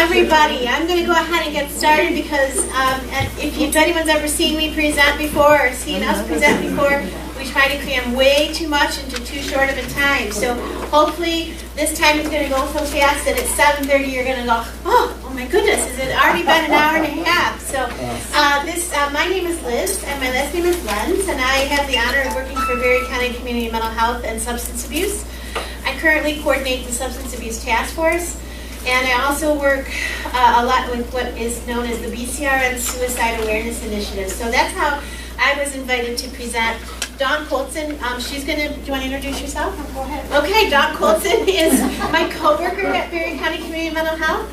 Everybody, I'm going to go ahead and get started because if anyone's ever seen me present before or seen us present before, we try to cram way too much into too short of a time. So hopefully this time is going to go so fast that at 7:30 you're going to go, oh my goodness, has it already been an hour and a half? So my name is Liz and my last name is Lenz, and I have the honor of working for Berry County Community Mental Health and Substance Abuse. I currently coordinate the Substance Abuse Task Force. And I also work a lot with what is known as the BCRN Suicide Awareness Initiative. So that's how I was invited to present. Dawn Colson, she's going to, do you want to introduce yourself? Go ahead. Okay, Dawn Colson is my coworker at Berry County Community Mental Health.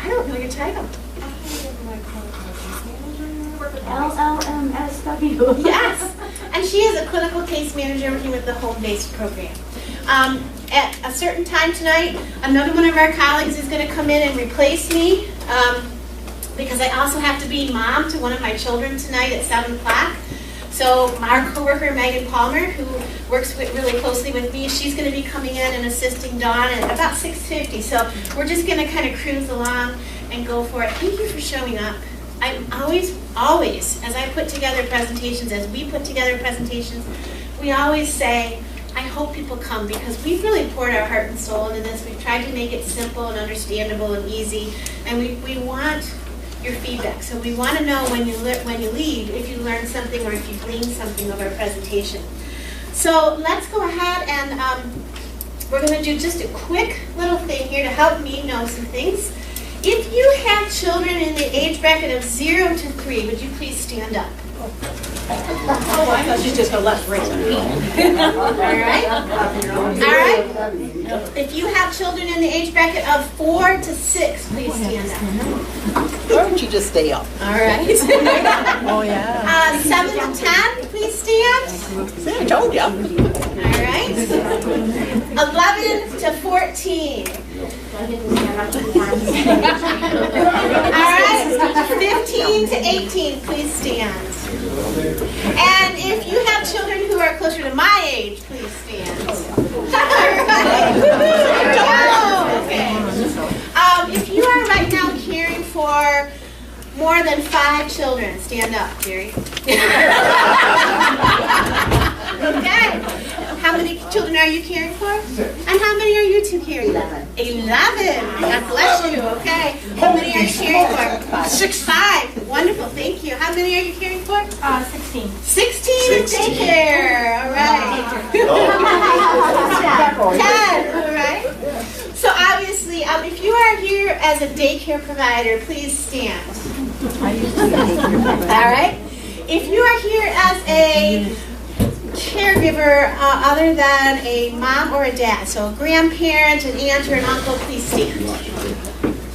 I don't know your title. LLMSW. Yes, and she is a clinical case manager working with the home-based program. At a certain time tonight, another one of our colleagues is going to come in and replace me because I also have to be mom to one of my children tonight at 7 o'clock. So our coworker Megan Palmer, who works really closely with me, she's going to be coming in and assisting Dawn at about 6:50. So we're just going to kind of cruise along and go for it. Thank you for showing up. I'm always, as I put together presentations, as we put together presentations, we always say, I hope people come because we've really poured our heart and soul into this. We've tried to make it simple and understandable and easy, and we want your feedback. So we want to know when you leave if you learned something or if you gleaned something of our presentation. So let's go ahead and we're going to do just a quick little thing here to help me know some things. If you have children in the age bracket of 0 to 3, would you please stand up? Oh, I thought she's just going to let raise her hand. All right. All right. If you have children in the age bracket of 4 to 6, please stand up. Why don't you just stay up? All right. Oh, yeah. 7 to 10, please stand. See, I told you. All right. 11 to 14. All right. 15 to 18, please stand. And if you have children who are closer to my age, please stand. All right. Okay. If you are right now caring for more than 5 children, stand up, Jerry. Okay. How many children are you caring for? 6. And how many are you two caring for? 11. God bless you. Okay. How many are you caring for? 5. Wonderful. Thank you. How many are you caring for? 16. 16 in daycare. All right. 10. All right. So obviously, if you are here as a daycare provider, please stand. All right. If you are here as a caregiver other than a mom or a dad, so a grandparent, an aunt, or an uncle, please stand.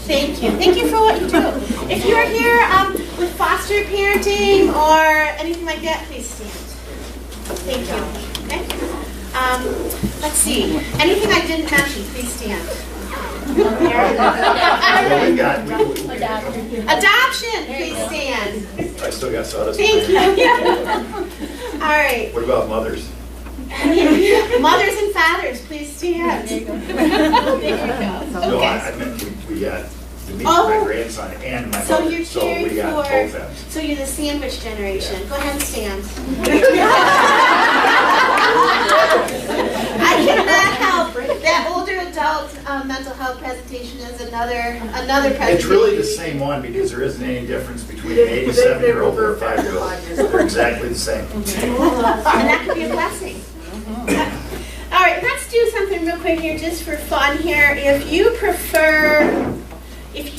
Thank you. Thank you for what you do. If you are here with foster parenting or anything like that, please stand. Thank you. Okay. Let's see. Anything I didn't mention, please stand. Adoption, please stand. I still got sawdust. Thank you. All right. What about mothers? Mothers and fathers, please stand. There you go. No, Okay. I meant we got to meet my grandson and my So mother, you're so caring we got for, both ends. so you're the sandwich generation. Go ahead and stand. I cannot help that older adult mental health presentation is another presentation. It's really the same one because there isn't any difference between an 87-year-old or a 5-year-old. They're exactly the same. And that could be a blessing. All right, let's do something real quick here just for fun here. If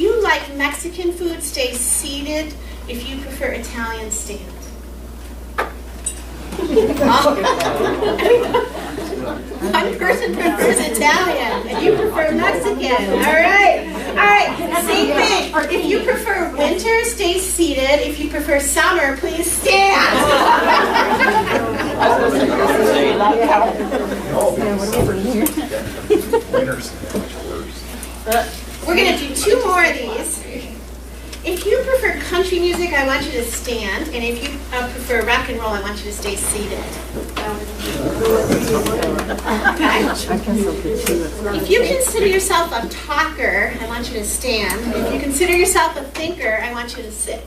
you like Mexican food, stay seated. If you prefer Italian, stand. One person prefers Italian, and you prefer Mexican. All right. Same thing. If you prefer winter, stay seated. If you prefer summer, please stand. We're going to do 2 more of these. If you prefer country music, I want you to stand, and if you prefer rock and roll, I want you to stay seated. Okay. If you consider yourself a talker, I want you to stand. If you consider yourself a thinker, I want you to sit.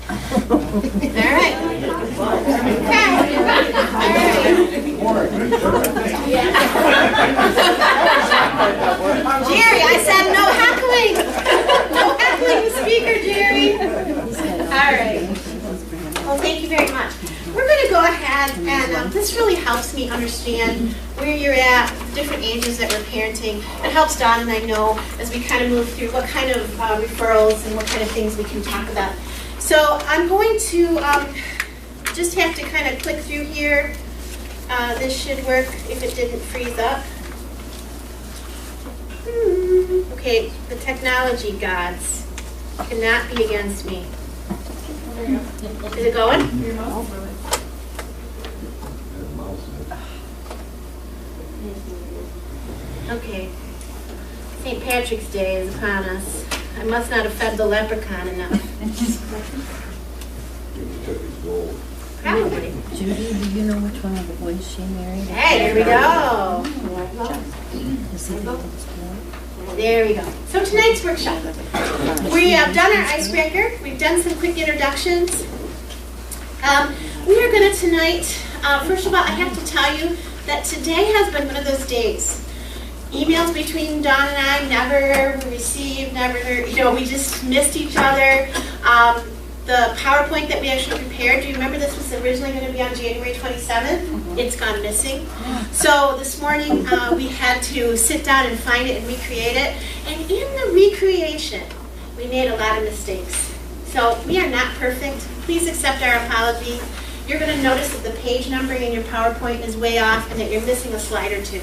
All right. Okay. All right. Jerry, I said no heckling. No heckling the speaker, Jerry. All right. Well, thank you very much. We're going to go ahead and this really helps me understand where you're at, different ages that we're parenting. It helps Dawn and I know as we kind of move through what kind of referrals and what kind of things we can talk about. So I'm going to just have to kind of click through here. This should work if it didn't freeze up. Okay, the technology gods cannot be against me. Is it going? Okay. St. Patrick's Day is upon us. I must not have fed the leprechaun enough. Probably. Judy, do you know which one of the boys she married? Hey, there we go. There we go. So tonight's workshop. We have done our icebreaker. We've done some quick introductions. We are going to tonight, first of all, I have to tell you that today has been one of those days. Emails between Dawn and I never received, we just missed each other. The PowerPoint that we actually prepared, do you remember this was originally going to be on January 27th? It's gone missing. So this morning we had to sit down and find it and recreate it. And in the recreation, we made a lot of mistakes. So we are not perfect. Please accept our apology. You're going to notice that the page numbering in your PowerPoint is way off and that you're missing a slide or two.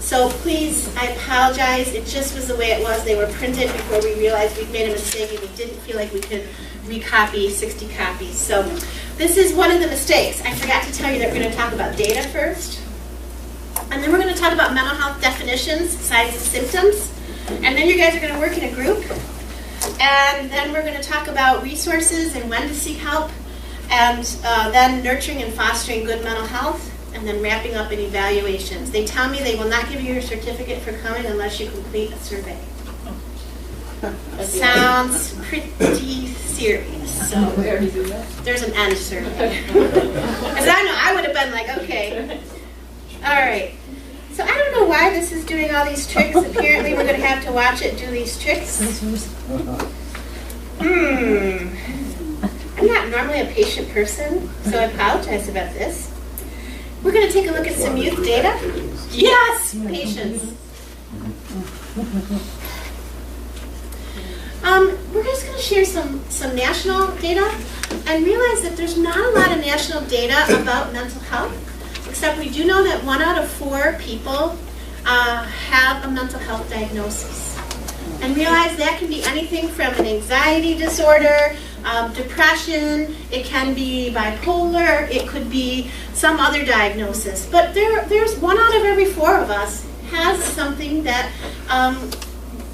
So please, I apologize. It just was the way it was. They were printed before we realized we'd made a mistake and we didn't feel like we could recopy 60 copies. So this is one of the mistakes. I forgot to tell you that we're going to talk about data first. And then we're going to talk about mental health definitions, signs and symptoms. And then you guys are going to work in a group. And then we're going to talk about resources and when to seek help. And then nurturing and fostering good mental health. And then wrapping up in evaluations. They tell me they will not give you your certificate for coming unless you complete a survey. Sounds pretty serious. So there's an end survey. Because I know I would have been like, okay. All right. So I don't know why this is doing all these tricks. Apparently we're going to have to watch it do these tricks. I'm not normally a patient person, so I apologize about this. We're going to take a look at some youth data. Yes, patience. We're just going to share some national data and realize that there's not a lot of national data about mental health, except we do know that 1 out of 4 people have a mental health diagnosis. And realize that can be anything from an anxiety disorder, depression, it can be bipolar, it could be some other diagnosis. But there's 1 out of every 4 of us has something that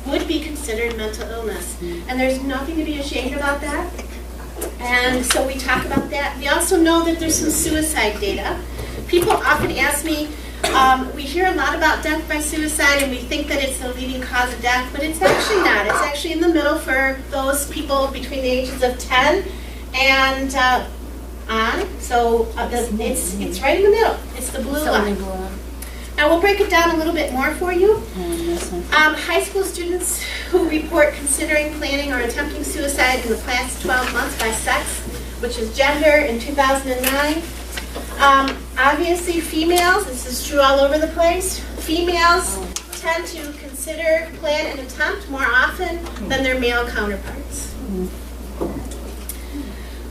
would be considered mental illness. And there's nothing to be ashamed about that. And so we talk about that. We also know that there's some suicide data. People often ask me, we hear a lot about death by suicide and we think that it's the leading cause of death, but it's actually not. It's actually in the middle for those people between the ages of 10 and on. So it's right in the middle. It's the blue line. Now we'll break it down a little bit more for you. High school students who report considering, planning, or attempting suicide in the past 12 months by sex, which is gender, in 2009. Obviously females, this is true all over the place, females tend to consider, plan, and attempt more often than their male counterparts.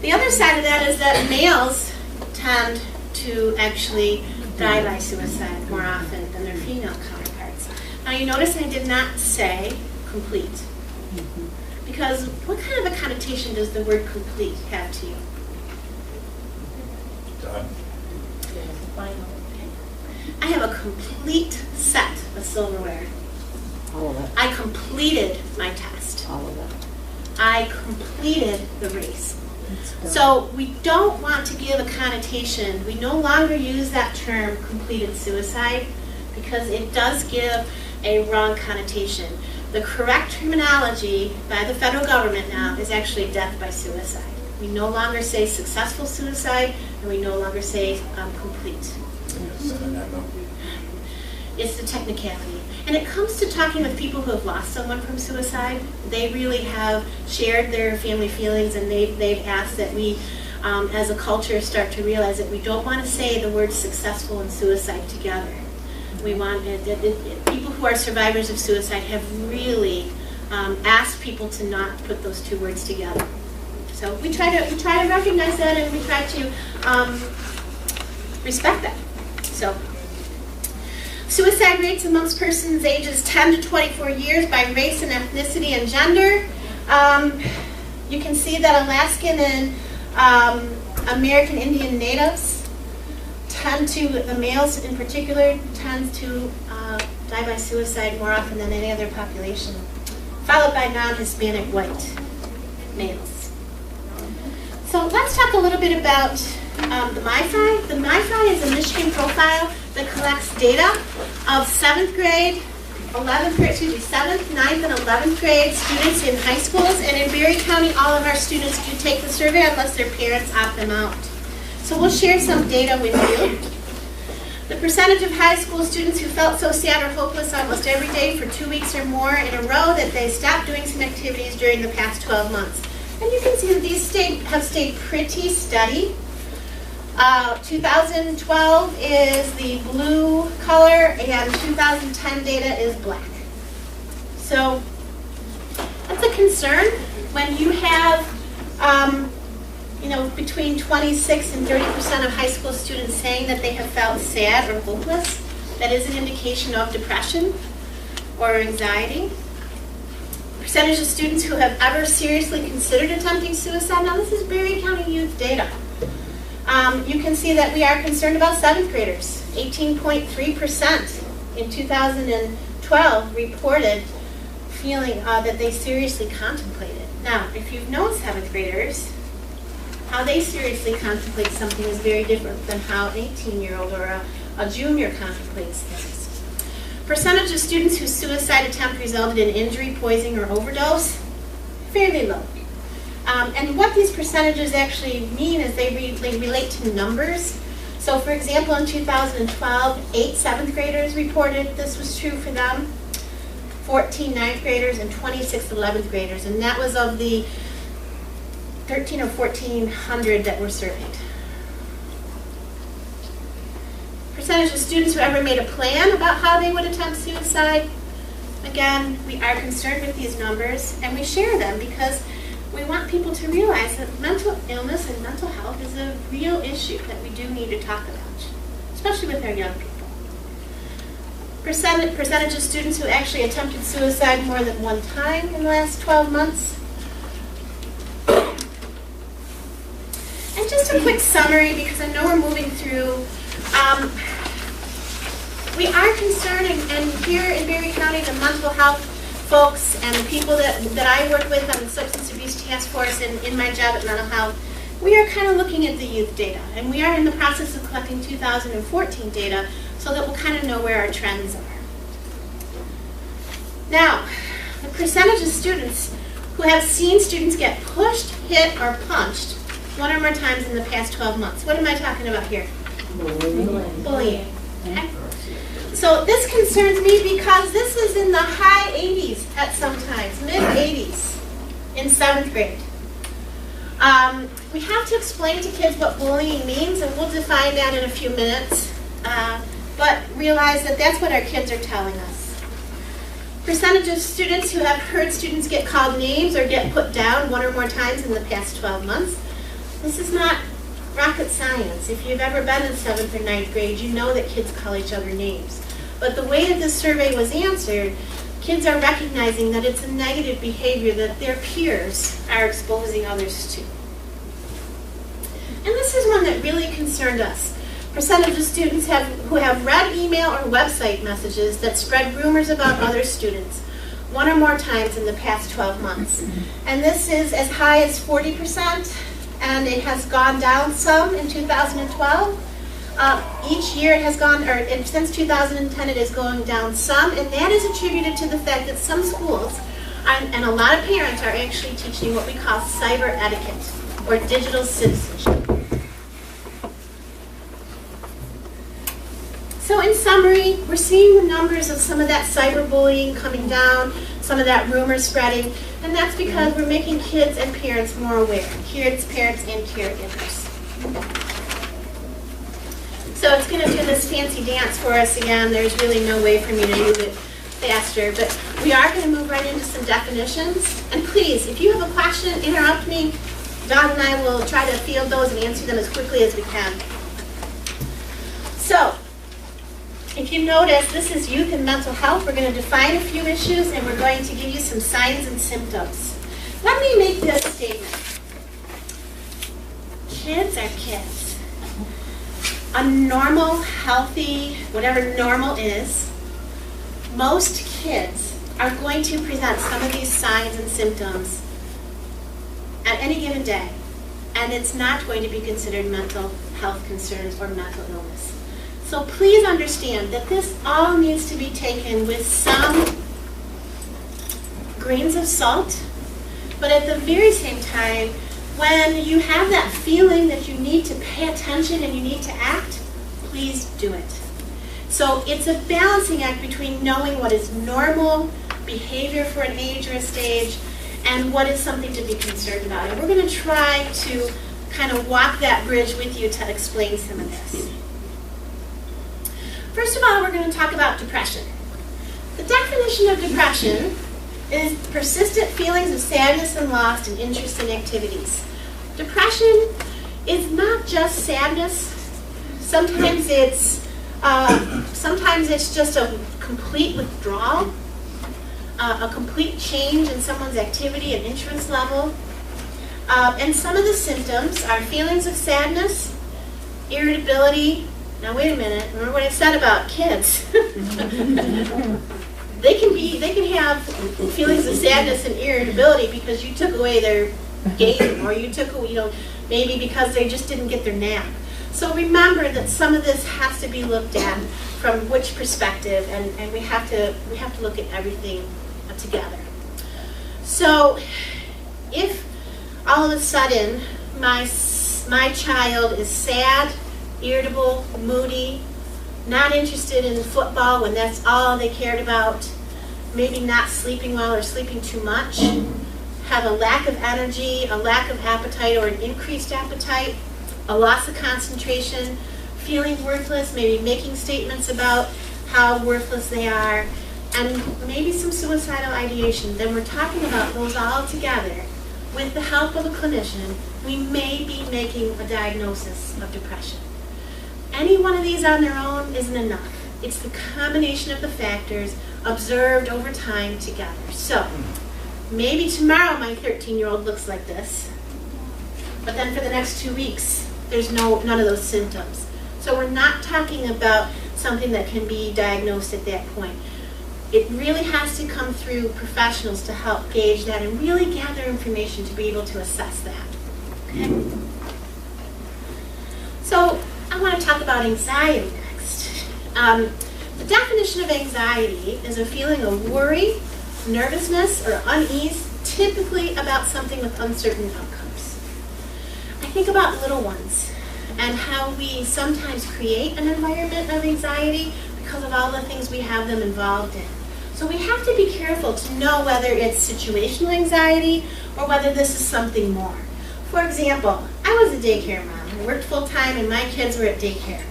The other side of that is that males tend to actually die by suicide more often than their female counterparts. Now you notice I did not say complete. Because what kind of a connotation does the word complete have to you? Done. I have a complete set of silverware. All of it. I completed my test. All of it. I completed the race. So we don't want to give a connotation. We no longer use that term completed suicide because it does give a wrong connotation. The correct terminology by the federal government now is actually death by suicide. We no longer say successful suicide, and we no longer say complete. It's the technicality. And it comes to talking with people who have lost someone from suicide. They really have shared their family feelings, and they've asked that we, as a culture, start to realize that we don't want to say the words successful and suicide together. We want people who are survivors of suicide have really asked people to not put those two words together. So we try to recognize that, and we try to respect that. So. Suicide rates amongst persons ages 10 to 24 years by race and ethnicity and gender. You can see that Alaskan and American Indian natives tend to, the males in particular, tend to die by suicide more often than any other population, followed by non-Hispanic white males. So let's talk a little bit about the MyFi. The MyFi is a Michigan profile that collects data of 7th, 9th, and 11th grade students in high schools. And in Berry County, all of our students do take the survey unless their parents opt them out. So we'll share some data with you. The percentage of high school students who felt so sad or hopeless almost every day for 2 weeks or more in a row that they stopped doing some activities during the past 12 months. And you can see that these have stayed pretty steady. 2012 is the blue color, and 2010 data is black. So that's a concern when you have, between 26 and 30% of high school students saying that they have felt sad or hopeless. That is an indication of depression or anxiety. Percentage of students who have ever seriously considered attempting suicide. Now this is Berry County youth data. You can see that we are concerned about 7th graders. 18.3% in 2012 reported feeling that they seriously contemplated. Now, if you've known 7th graders, how they seriously contemplate something is very different than how an 18-year-old or a junior contemplates things. Percentage of students whose suicide attempt resulted in injury, poisoning, or overdose, fairly low. And what these percentages actually mean is they relate to numbers. So for example, in 2012, 8 7th graders reported this was true for them, 14 9th graders, and 26 11th graders. And that was of the 13 or 1,400 that were surveyed. Percentage of students who ever made a plan about how they would attempt suicide. Again, we are concerned with these numbers, and we share them because we want people to realize that mental illness and mental health is a real issue that we do need to talk about, especially with our young people. Percentage of students who actually attempted suicide more than one time in the last 12 months. And just a quick summary, because I know we're moving through. We are concerned, and here in Berry County, the mental health folks and the people that I work with on the Substance Abuse Task Force and in my job at Mental Health, we are kind of looking at the youth data. And we are in the process of collecting 2014 data so that we'll kind of know where our trends are. Now, the percentage of students who have seen students get pushed, hit, or punched one or more times in the past 12 months. What am I talking about here? Bullying. Okay. So this concerns me because this is in the high 80s at some times, mid 80s in 7th grade. We have to explain to kids what bullying means, and we'll define that in a few minutes, but realize that that's what our kids are telling us. Percentage of students who have heard students get called names or get put down one or more times in the past 12 months. This is not rocket science. If you've ever been in 7th or 9th grade, you know that kids call each other names. But the way that this survey was answered, kids are recognizing that it's a negative behavior that their peers are exposing others to. And this is one that really concerned us. Percentage of students who have read email or website messages that spread rumors about other students. one or more times in the past 12 months. And this is as high as 40%, and it has gone down some in 2012. Each year it has gone, and since 2010 it is going down some, and that is attributed to the fact that some schools and a lot of parents are actually teaching what we call cyber etiquette or digital citizenship. So in summary, we're seeing the numbers of some of that cyberbullying coming down, some of that rumor spreading, and that's because we're making kids and parents more aware. Kids, parents, and caregivers. So it's going to do this fancy dance for us again. There's really no way for me to move it faster, but we are going to move right into some definitions. And please, if you have a question, interrupt me. Don and I will try to field those and answer them as quickly as we can. So, if you notice, this is youth and mental health. We're going to define a few issues, and we're going to give you some signs and symptoms. Let me make this statement. Kids are kids. A normal, healthy, whatever normal is, most kids are going to present some of these signs and symptoms at any given day, and it's not going to be considered mental health concerns or mental illness. So please understand that this all needs to be taken with some grains of salt, but at the very same time, when you have that feeling that you need to pay attention and you need to act, please do it. So it's a balancing act between knowing what is normal behavior for an age or a stage and what is something to be concerned about. And we're going to try to kind of walk that bridge with you to explain some of this. First of all, we're going to talk about depression. The definition of depression is persistent feelings of sadness and loss in interest in activities. Depression is not just sadness. Sometimes it's just a complete withdrawal, a complete change in someone's activity and interest level. And some of the symptoms are feelings of sadness, irritability. Now wait a minute, remember what I said about kids? They can have feelings of sadness and irritability because you took away their game, or you took away, maybe because they just didn't get their nap. So remember that some of this has to be looked at from which perspective, and we have to look at everything together. So if all of a sudden my child is sad, irritable, moody, not interested in football when that's all they cared about, maybe not sleeping well or sleeping too much, have a lack of energy, a lack of appetite or an increased appetite, a loss of concentration, feeling worthless, maybe making statements about how worthless they are, and maybe some suicidal ideation, then we're talking about those all together. With the help of a clinician, we may be making a diagnosis of depression. Any one of these on their own isn't enough. It's the combination of the factors observed over time together. So, maybe tomorrow my 13-year-old looks like this, but then for the next 2 weeks, there's none of those symptoms. So we're not talking about something that can be diagnosed at that point. It really has to come through professionals to help gauge that and really gather information to be able to assess that. Okay? So I want to talk about anxiety next. The definition of anxiety is a feeling of worry, nervousness, or unease, typically about something with uncertain outcomes. I think about little ones and how we sometimes create an environment of anxiety because of all the things we have them involved in. So we have to be careful to know whether it's situational anxiety or whether this is something more. For example, I was a daycare mom. I worked full-time and my kids were at daycare.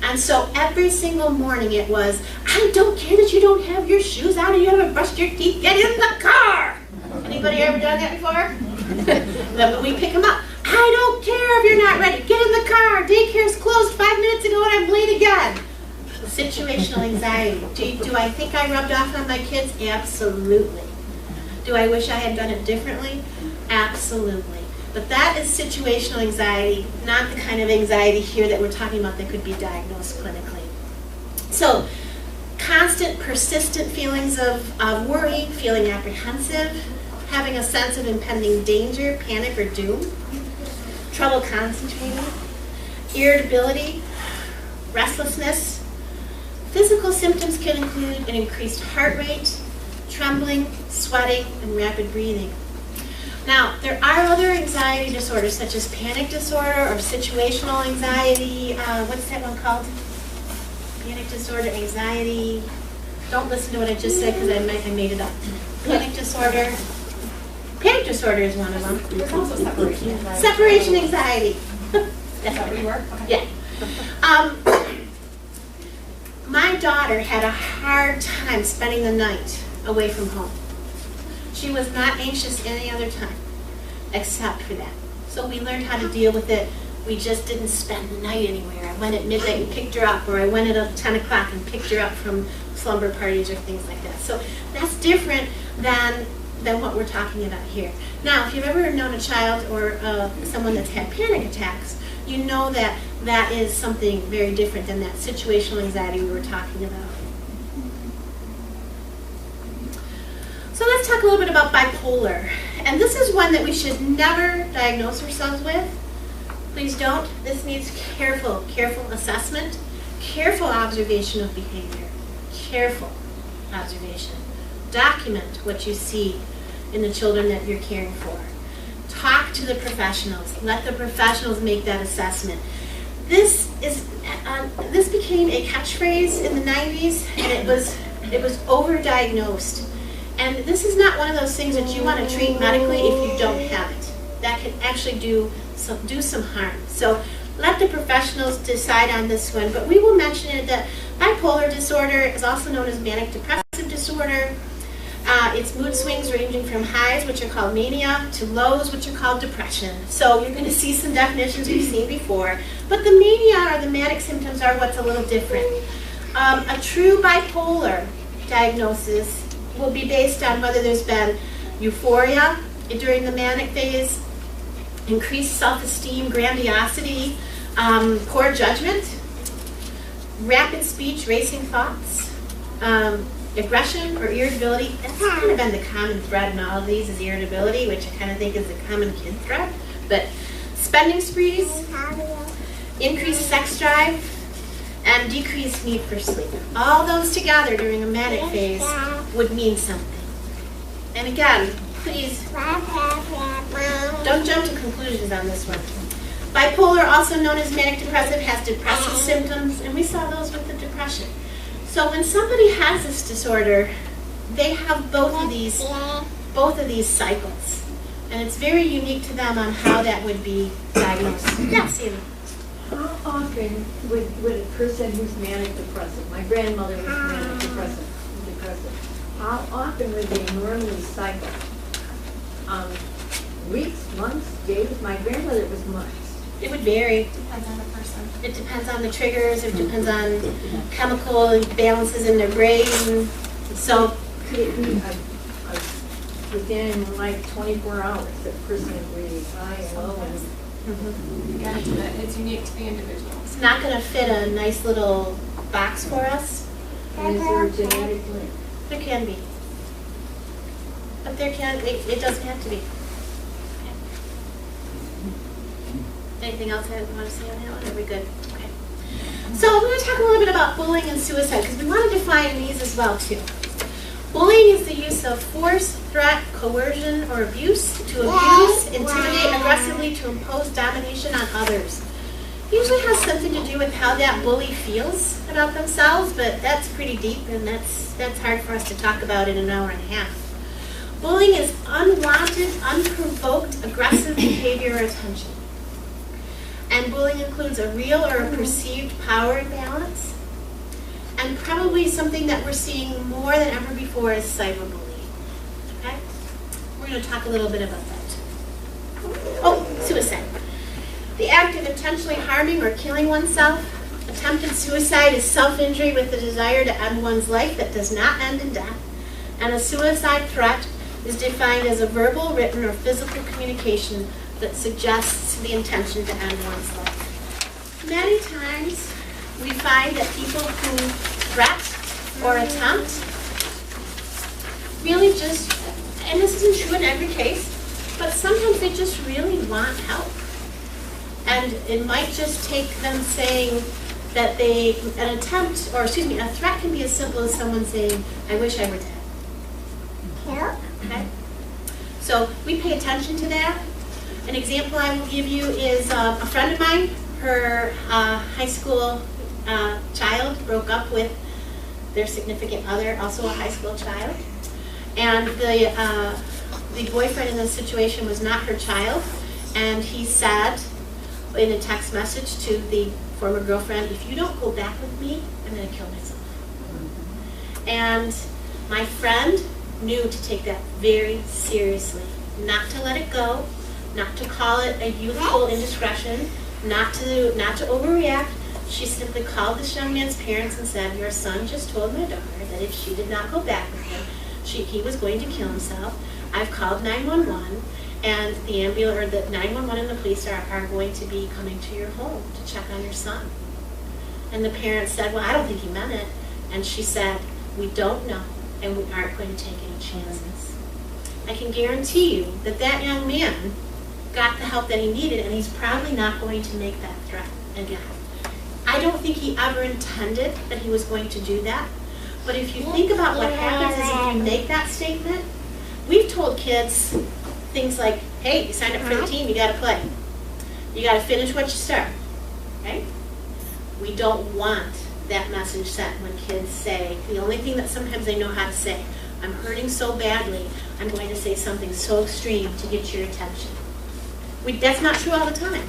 And so every single morning it was, I don't care that you don't have your shoes on and you haven't brushed your teeth, get in the car! Anybody ever done that before? Then we pick them up. I don't care if you're not ready, get in the car, daycare's closed 5 minutes ago and I'm late again. Situational anxiety. Do I think I rubbed off on my kids? Absolutely. Do I wish I had done it differently? Absolutely. But that is situational anxiety, not the kind of anxiety here that we're talking about that could be diagnosed clinically. So, constant, persistent feelings of worry, feeling apprehensive, having a sense of impending danger, panic, or doom, trouble concentrating, irritability, restlessness. Physical symptoms can include an increased heart rate, trembling, sweating, and rapid breathing. Now, there are other anxiety disorders such as panic disorder or situational anxiety. What's that one called? Panic disorder, anxiety. Don't listen to what I just said because I made it up. Panic disorder. Panic disorder is one of them. There's also separation anxiety. Separation anxiety. That's where you work? Okay. Yeah. My daughter had a hard time spending the night away from home. She was not anxious any other time except for that. So we learned how to deal with it. We just didn't spend the night anywhere. I went at midnight and picked her up, or I went at 10 o'clock and picked her up from slumber parties or things like that. So that's different than what we're talking about here. Now, if you've ever known a child or someone that's had panic attacks, you know that that is something very different than that situational anxiety we were talking about. So let's talk a little bit about bipolar. And this is one that we should never diagnose ourselves with. Please don't. This needs careful assessment, careful observation of behavior, careful observation. Document what you see in the children that you're caring for. Talk to the professionals. Let the professionals make that assessment. This became a catchphrase in the 90s, and it was overdiagnosed. And this is not one of those things that you want to treat medically if you don't have it. That can actually do some harm. So let the professionals decide on this one. But we will mention it that bipolar disorder is also known as manic depressive disorder. It's mood swings ranging from highs, which are called mania, to lows, which are called depression. So you're going to see some definitions we've seen before. But the mania or the manic symptoms are what's a little different. A true bipolar diagnosis will be based on whether there's been euphoria during the manic phase, increased self-esteem, grandiosity, poor judgment, rapid speech, racing thoughts, aggression or irritability. That's kind of been the common thread in all of these is irritability, which I kind of think is the common kid thread. But spending sprees, increased sex drive, and decreased need for sleep. All those together during a manic phase would mean something. And again, please don't jump to conclusions on this one. Bipolar, also known as manic depressive, has depressive symptoms, and we saw those with the depression. So when somebody has this disorder, they have both of these cycles. And it's very unique to them on how that would be diagnosed. Yes, Amy. How often would a person who's manic depressive, my grandmother was manic depressive, how often would they normally cycle? Weeks, months, days? My grandmother was months. It would vary. Depends on the person. It depends on the triggers. It depends on chemical imbalances in their brain. So Could it be within like 24 hours, that person is really high and low? It's unique to the individual. it's not going to fit a nice little box for us. And is there a genetic link? There can be. But it doesn't have to be. Anything else I want to say on that one? Are we good? Okay. So we're going to talk a little bit about bullying and suicide because we want to define these as well too. Bullying is the use of force, threat, coercion, or abuse to abuse, intimidate aggressively to impose domination on others. Usually has something to do with how that bully feels about themselves, but that's pretty deep and that's hard for us to talk about in an hour and a half. Bullying is unwanted, unprovoked, aggressive behavior or attention. And bullying includes a real or a perceived power imbalance. And probably something that we're seeing more than ever before is cyberbullying. Okay? We're going to talk a little bit about that. Oh, suicide. The act of intentionally harming or killing oneself. Attempted suicide is self-injury with the desire to end one's life that does not end in death. And a suicide threat is defined as a verbal, written, or physical communication that suggests the intention to end one's life. Many times we find that people who threat or attempt really just, and this isn't true in every case, but sometimes they just really want help. And it might just take them saying that an attempt, or excuse me, a threat can be as simple as someone saying, I wish I were dead. Okay? So we pay attention to that. An example I will give you is a friend of mine, her high school child broke up with their significant other, also a high school child. And the boyfriend in this situation was not her child, and he said in a text message to the former girlfriend, if you don't go back with me, I'm going to kill myself. And my friend knew to take that very seriously, not to let it go, not to call it a youthful indiscretion, not to overreact. She simply called this young man's parents and said, your son just told my daughter that if she did not go back with him, he was going to kill himself. I've called 911, and the ambulance, or the 911 and the police are going to be coming to your home to check on your son. And the parents said, well, I don't think he meant it. And she said, we don't know, and we aren't going to take any chances. I can guarantee you that that young man got the help that he needed, and he's probably not going to make that threat again. I don't think he ever intended that he was going to do that. But if you think about what happens is if you make that statement, we've told kids things like, hey, you signed up for the team, you got to play. You got to finish what you start, right? We don't want that message sent when kids say, the only thing that sometimes they know how to say, I'm hurting so badly, I'm going to say something so extreme to get your attention. That's not true all the time,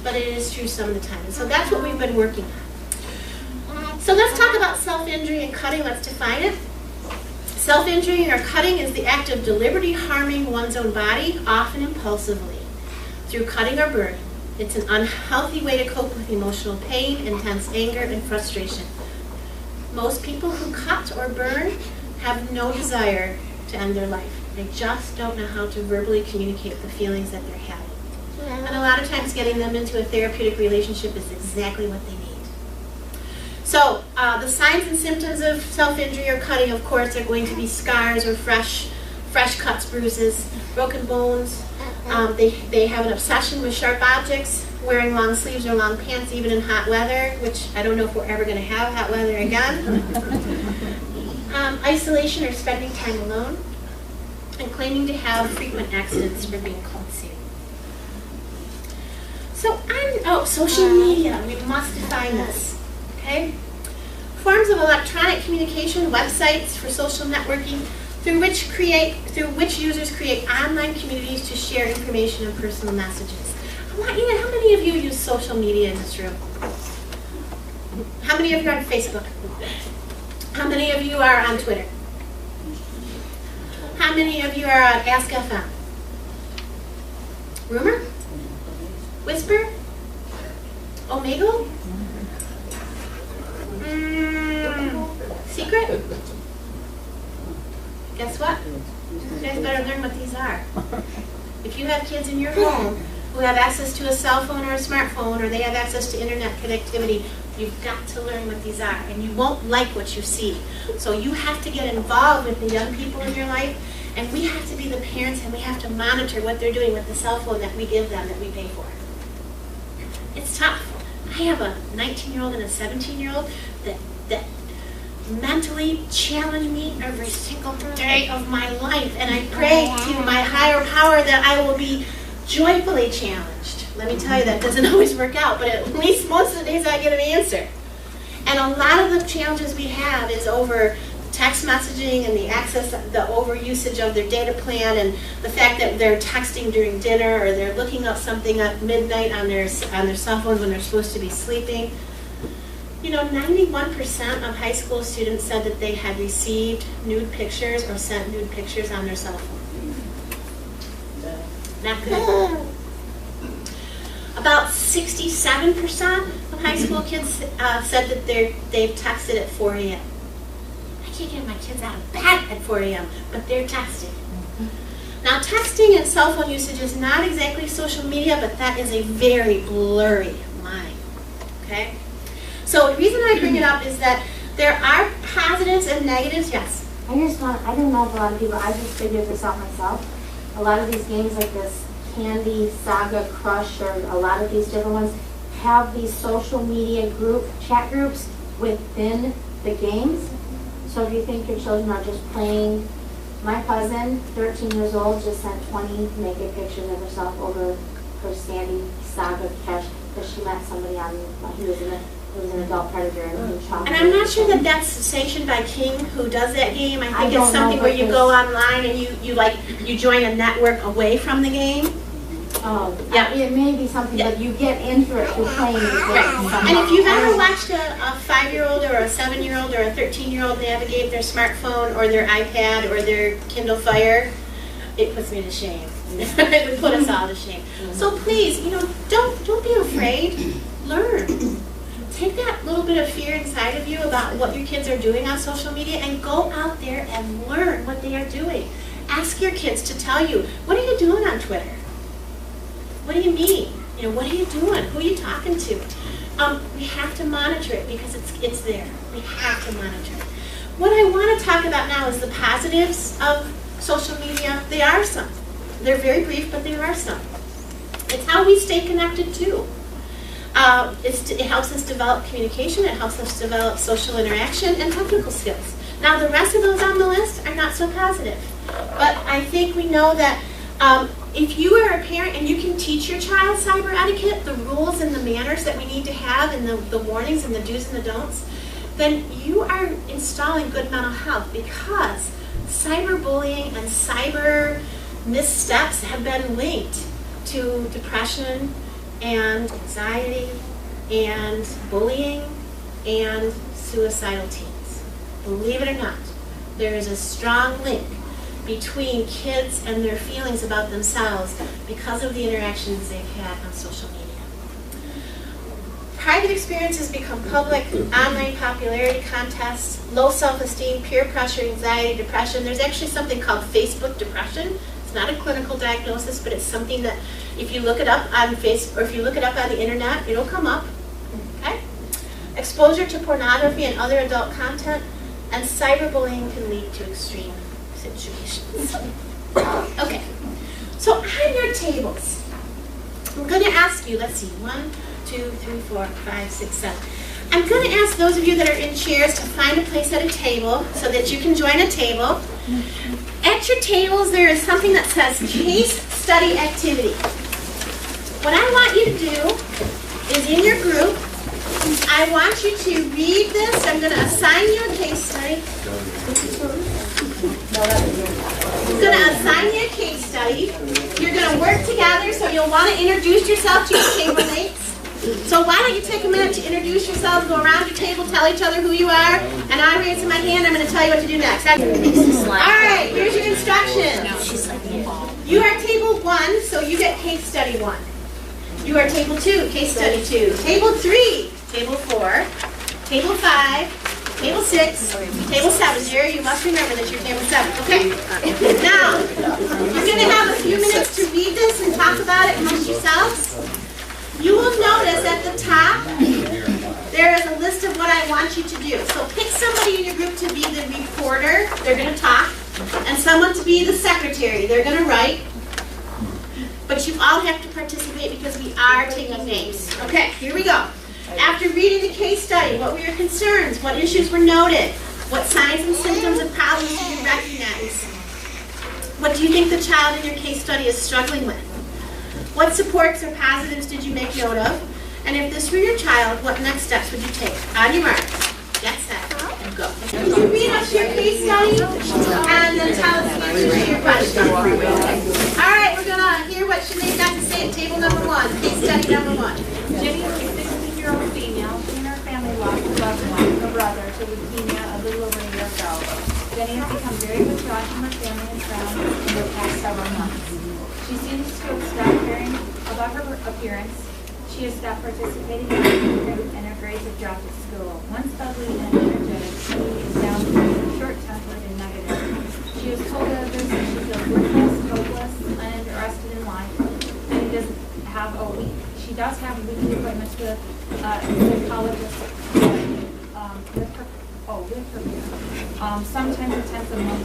but it is true some of the time. And so that's what we've been working on. So let's talk about self-injury and cutting. Let's define it. Self-injury or cutting is the act of deliberately harming one's own body, often impulsively, through cutting or burning. It's an unhealthy way to cope with emotional pain, intense anger, and frustration. Most people who cut or burn have no desire to end their life. They just don't know how to verbally communicate the feelings that they're having. And a lot of times getting them into a therapeutic relationship is exactly what they need. So the signs and symptoms of self-injury or cutting, of course, are going to be scars or fresh cuts, bruises, broken bones. They have an obsession with sharp objects, wearing long sleeves or long pants even in hot weather, which I don't know if we're ever going to have hot weather again. Isolation or spending time alone, and claiming to have frequent accidents for being called safe. So social media, we must define this, okay? Forms of electronic communication, websites for social networking, through which users create online communities to share information and personal messages. I want you to, how many of you use social media in this room? How many of you are on Facebook? How many of you are on Twitter? How many of you are on Ask FM? Rumor? Whisper? Omegle? Secret? Guess what? You guys better learn what these are. If you have kids in your home who have access to a cell phone or a smartphone, or they have access to internet connectivity, you've got to learn what these are, and you won't like what you see. So you have to get involved with the young people in your life, and we have to be the parents, and we have to monitor what they're doing with the cell phone that we give them, that we pay for. It's tough. I have a 19-year-old and a 17-year-old that mentally challenge me every single day of my life, and I pray to my higher power that I will be joyfully challenged. Let me tell you, that doesn't always work out, but at least most of the days I get an answer. And a lot of the challenges we have is over text messaging and the access, the overusage of their data plan, and the fact that they're texting during dinner, or they're looking up something at midnight on their cell phones when they're supposed to be sleeping. You know, 91% of high school students said that they had received nude pictures or sent nude pictures on their cell phone. Not good. About 67% of high school kids said that they've texted at 4 a.m. I can't get my kids out of bed at 4 a.m., but they're texting. Now, texting and cell phone usage is not exactly social media, but that is a very blurry line, okay? So the reason I bring it up is that There are positives and negatives, yes. I don't know if a lot of people, I just figured this out myself. A lot of these games like this Candy, Saga, Crush, or a lot of these different ones have these social media chat groups within the games. So if you think your children are just playing, my cousin, 13 years old, just sent 20 naked pictures of herself over her Sandy Saga Crush because she met somebody on, he was an adult predator and he shot And I'm not sure that that's sanctioned by King, who does that game. I I think don't it's something know where you because- go online and you join a network away from the game. Oh, Yeah. it may be something, but you get into it through playing these games. Right. And if you've ever watched a 5-year-old or a 7-year-old or a 13-year-old navigate their smartphone or their iPad or their Kindle Fire, it puts me to shame. It would put us all to shame. So please, don't be afraid. Learn. Take that little bit of fear inside of you about what your kids are doing on social media and go out there and learn what they are doing. Ask your kids to tell you, what are you doing on Twitter? What do you mean? What are you doing? Who are you talking to? We have to monitor it because it's there. We have to monitor it. What I want to talk about now is the positives of social media. There are some. They're very brief, but there are some. It's how we stay connected too. It helps us develop communication. It helps us develop social interaction and technical skills. Now, the rest of those on the list are not so positive. But I think we know that if you are a parent and you can teach your child cyber etiquette, the rules and the manners that we need to have, and the warnings and the do's and the don'ts, then you are installing good mental health, because cyberbullying and cyber missteps have been linked to depression and anxiety and bullying and suicidal teens. Believe it or not, there is a strong link between kids and their feelings about themselves because of the interactions they've had on social media. Private experiences become public, online popularity contests, low self-esteem, peer pressure, anxiety, depression. There's actually something called Facebook depression. It's not a clinical diagnosis, but it's something that if you look it up on Facebook or if you look it up on the internet, it'll come up. Okay? Exposure to pornography and other adult content, and cyberbullying can lead to extreme situations. Okay, so on your tables, I'm going to ask you, let's see, 1, 2, 3, 4, 5, 6, 7. I'm going to ask those of you that are in chairs to find a place at a table so that you can join a table. At your tables, there is something that says case study activity. What I want you to do is in your group, I want you to read this. I'm going to assign you a case study. I'm going to assign you a case study. You're going to work together, so you'll want to introduce yourself to your table mates. So why don't you take a minute to introduce yourselves, go around your table, tell each other who you are, and I'm raising my hand. I'm going to tell you what to do next. All right, here's your instructions. You are table 1, so you get case study 1. You are table 2, case study 2. Table 3, table 4, table 5, table 6, table 7. Jerry, you must remember that you're table 7. Okay. Now, you're going to have a few minutes to read this and talk about it amongst yourselves. You will notice at the top, there is a list of what I want you to do. So pick somebody in your group to be the reporter. They're going to talk. And someone to be the secretary. They're going to write. But you all have to participate because we are taking names. Okay, here we go. After reading the case study, what were your concerns? What issues were noted? What signs and symptoms of problems did you recognize? What do you think the child in your case study is struggling with? What supports or positives did you make note of? And if this were your child, what next steps would you take? On your mark, get set, and go. Would you read us your case study and then tell us the answers to your questions? All right, we're going to hear what Sinead got to say at table number 1, case study number 1. Jenny is a 16-year-old female. She and her family lost a loved one, a brother, to leukemia a little over a year ago. Jenny has become very withdrawn from her family and friends in the past several months. She seems to have stopped caring about her appearance. She has stopped participating in activities, and her grades have dropped at school. Once bubbly and energetic, she is down to short-tempered and negative. She has told others that she feels worthless, hopeless, uninterested in life, and she does have weekly appointments with a psychologist with her Oh, with her. Sometimes attempts a month.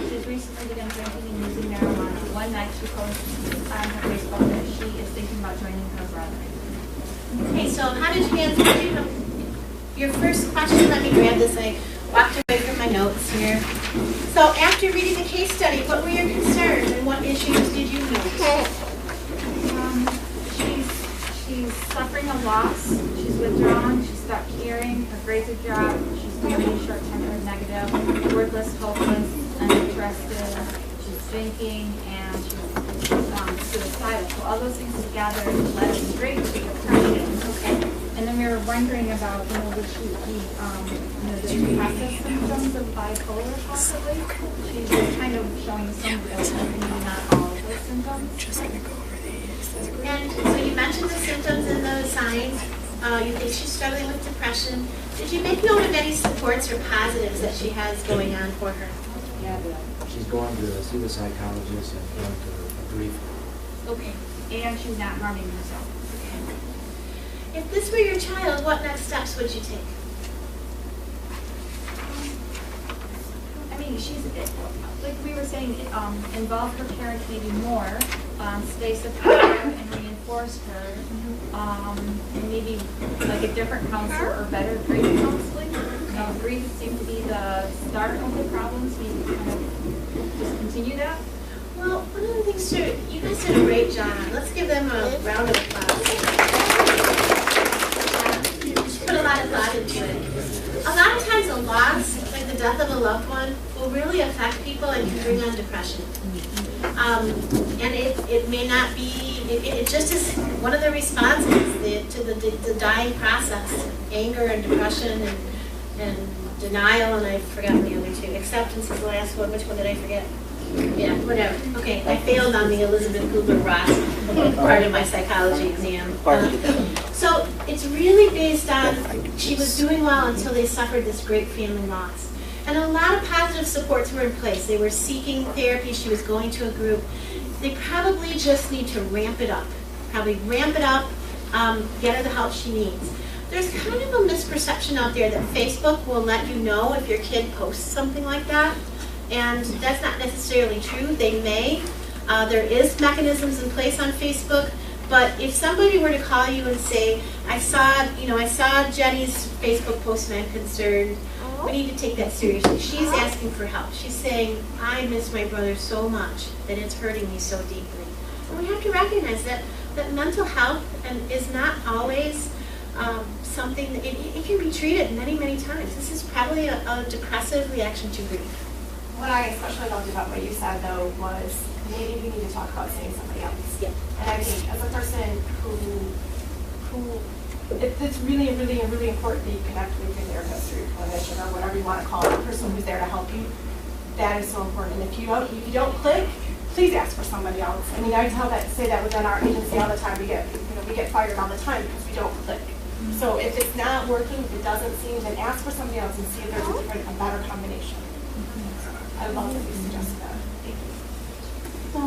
She's recently begun drinking and using marijuana. One night she posted on her Facebook that she is thinking about joining her brother. Okay, so how did you answer your first question? Let me grab this. I walked away from my notes here. So after reading the case study, what were your concerns and what issues did you note? She's suffering a loss. She's withdrawn. She's stopped caring. Her grades have dropped. She's really short-tempered, negative, worthless, hopeless, uninterested. She's drinking and she's suicidal. So all those things together led straight to depression. Okay. And then we were wondering about, would she be, the depressive symptoms of bipolar possibly? She's kind of showing some of those, maybe not all of those symptoms. And so you mentioned the symptoms and the signs. You think she's struggling with depression. Did you make note of any supports or positives that she has going on for her? Yeah, she's going to see the psychologist and going to a grief. Okay. And she's not harming herself. Okay. If this were your child, what next steps would you take? I mean, she's, like we were saying, involve her parents maybe more, stay supportive and reinforce her, and maybe like a different counselor or better grief counseling. Grief seemed to be the start of the problems. Maybe kind of just continue that. Well, one of the things, too, you guys did a great job. Let's give them a round of applause. Put a lot of thought into it. A lot of times a loss, like the death of a loved one, will really affect people and can bring on depression. And it may not be, it just is one of the responses to the dying process. Anger and depression and denial, and I've forgotten the other two. Acceptance is the last one. Which one did I forget? Yeah, whatever. Okay, I failed on the Elizabeth Kubler-Ross part of my psychology exam. So it's really based on she was doing well until they suffered this great family loss. And a lot of positive supports were in place. They were seeking therapy. She was going to a group. They probably just need to ramp it up. Probably ramp it up, get her the help she needs. There's kind of a misperception out there that Facebook will let you know if your kid posts something like that. And that's not necessarily true. They may. There is mechanisms in place on Facebook. But if somebody were to call you and say, I saw Jenny's Facebook post and I'm concerned, we need to take that seriously. She's asking for help. She's saying, I miss my brother so much that it's hurting me so deeply. And we have to recognize that mental health is not always something, it can be treated many, many times. This is probably a depressive reaction to grief. What I especially loved about what you said, though, was maybe we need to talk about seeing somebody else. Yeah. And I think as a person who it's really, really, really important that you connect with your therapist or your clinician or whatever you want to call it, the person who's there to help you. That is so important. And if you don't click, please ask for somebody else. I mean, I say that within our agency all the time. We get fired all the time because we don't click. So if it's not working, if it doesn't seem, then ask for somebody else and see if there's a better combination. I love that you suggested that. Thank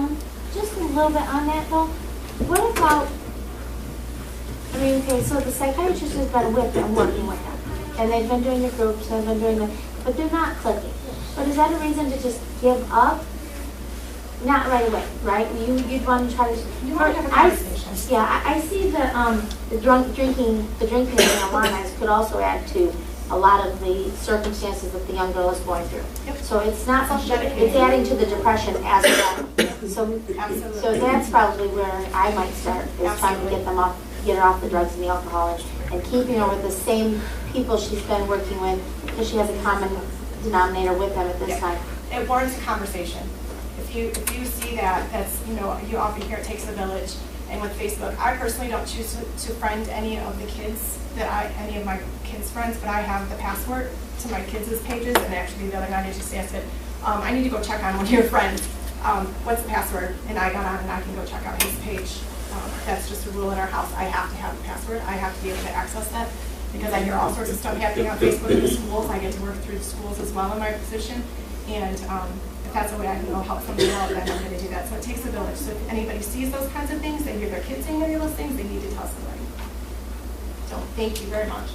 you. Just a little bit on that though. What about, okay, so the psychiatrist has been with them, working with them, and they've been doing the groups, they've been doing the, but they're not clicking. But is that a reason to just give up? Not right away, right? You'd want to try to. You want to have a conversation. I see the drinking marijuana could also add to a lot of the circumstances that the young girl is going through. Yep. So it's not, it's adding to the depression as well. So that's probably where I might start, is trying to get her off the drugs and the alcohol and keeping her with the same people she's been working with, because she has a common denominator with them at this time. It warrants a conversation. If you see that's you often hear it takes a village. And with Facebook, I personally don't choose to friend any of the kids any of my kids' friends, but I have the password to my kids' pages. And actually, the other night I just asked it, I need to go check on one of your friends. What's the password? And I got on and I can go check out his page. That's just a rule in our house. I have to have a password. I have to be able to access that because I hear all sorts of stuff happening on Facebook in the schools. I get to work through the schools as well in my position. And if that's a way I can go help somebody out, then I'm going to do that. So it takes a village. So if anybody sees those kinds of things, they hear their kids saying any of those things, they need to tell somebody. So thank you very much.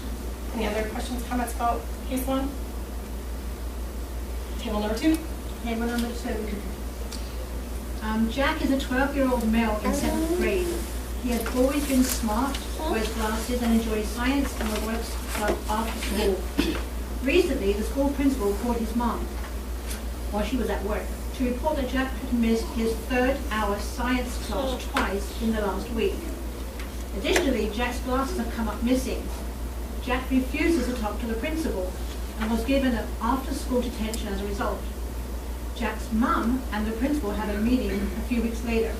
Any other questions, comments about case 1? Table number 2. Table number 2. Jack is a 12-year-old male in 7th grade. He has always been smart, wears glasses, and enjoys science and robotics club after school. Recently, the school principal called his mom while she was at work to report that Jack had missed his 3rd hour science class twice in the last week. Additionally, Jack's glasses have come up missing. Jack refuses to talk to the principal and was given an after-school detention as a result. Jack's mum and the principal had a meeting a few weeks later,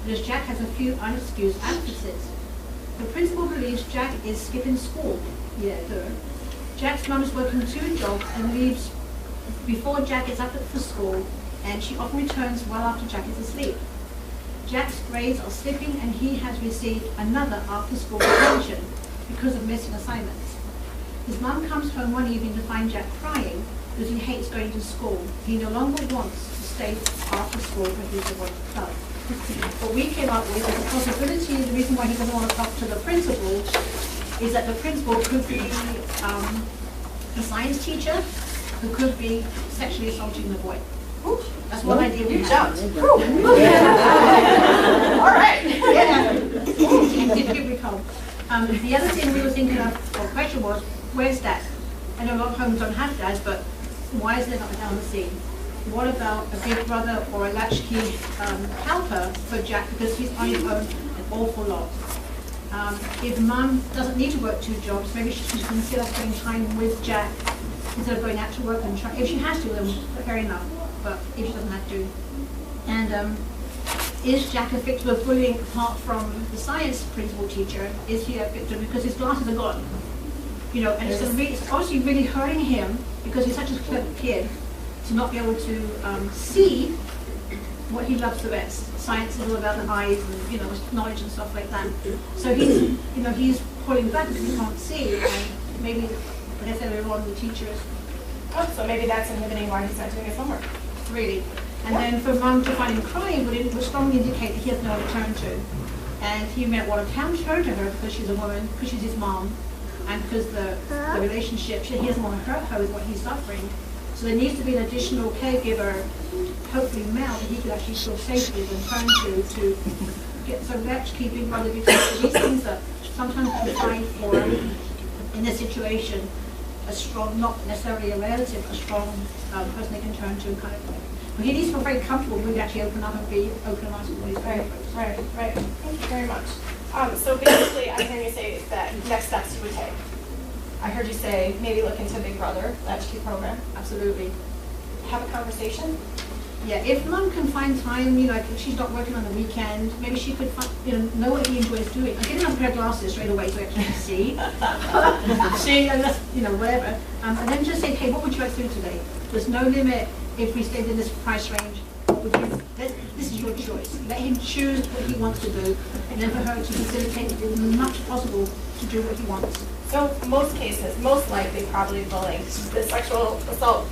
but as Jack has a few unexcused absences. The principal believes Jack is skipping school. Jack's mum is working 2 jobs and leaves before Jack gets up for school, and she often returns well after Jack is asleep. Jack's grades are slipping, and he has received another after-school detention because of missing assignments. His mum comes home one evening to find Jack crying because he hates going to school. He no longer wants to stay after school for his robotics club. What we came up with is a possibility. The reason why he doesn't want to talk to the principal is that the principal could be a science teacher who could be sexually assaulting the boy. That's one idea we had. All right. Yeah. If we recall. The other thing we were thinking of, or question was, where's Dad? I know a lot of homes don't have dads, but why is there not a dad on the scene? What about a big brother or a latchkey helper for Jack, because he's on his own an awful lot? If mum doesn't need to work 2 jobs, maybe she can consider spending time with Jack instead of going out to work and try. If she has to, then fair enough. But if she doesn't have to. And is Jack a victim of bullying apart from the science principal teacher? Is he a victim because his glasses are gone? You know, and it's obviously really hurting him because he's such a clever kid to not be able to see what he loves the best. Science is all about the eyes and, you know, knowledge and stuff like that. So he's, you know, he's pulling back because he can't see. And maybe, I guess earlier on, the teachers. Oh, so maybe that's inhibiting why he's not doing his homework. Really. And then for mum to find him crying would strongly indicate that he has no one to turn to. And he may want to turn to her because she's a woman, because she's his mom, and because the relationship, he doesn't want to hurt her with what he's suffering. So there needs to be an additional caregiver, hopefully male, that he could actually feel safe with and turn to get some latchkey big brother, because these things that sometimes we find for, in this situation, a strong, not necessarily a relative, a strong person they can turn to kind of thing. But he needs to feel very comfortable when we actually open up and be open and honest with his parents. Right. Thank you very much. So basically, I'm hearing you say that next steps you would take. I heard you say maybe look into Big Brother, latchkey program. Absolutely. Have a conversation. Yeah, if mum can find time, you know, if she's not working on the weekend, maybe she could find, know what he enjoys doing. I'll get him a pair of glasses straight away so he can see. See, and that's, whatever. And then just say, hey, what would you like to do today? There's no limit if we stayed in this price range. This is your choice. Let him choose what he wants to do, and then for her to facilitate as much as possible to do what he wants. So most cases, most likely probably bullying. The sexual assault,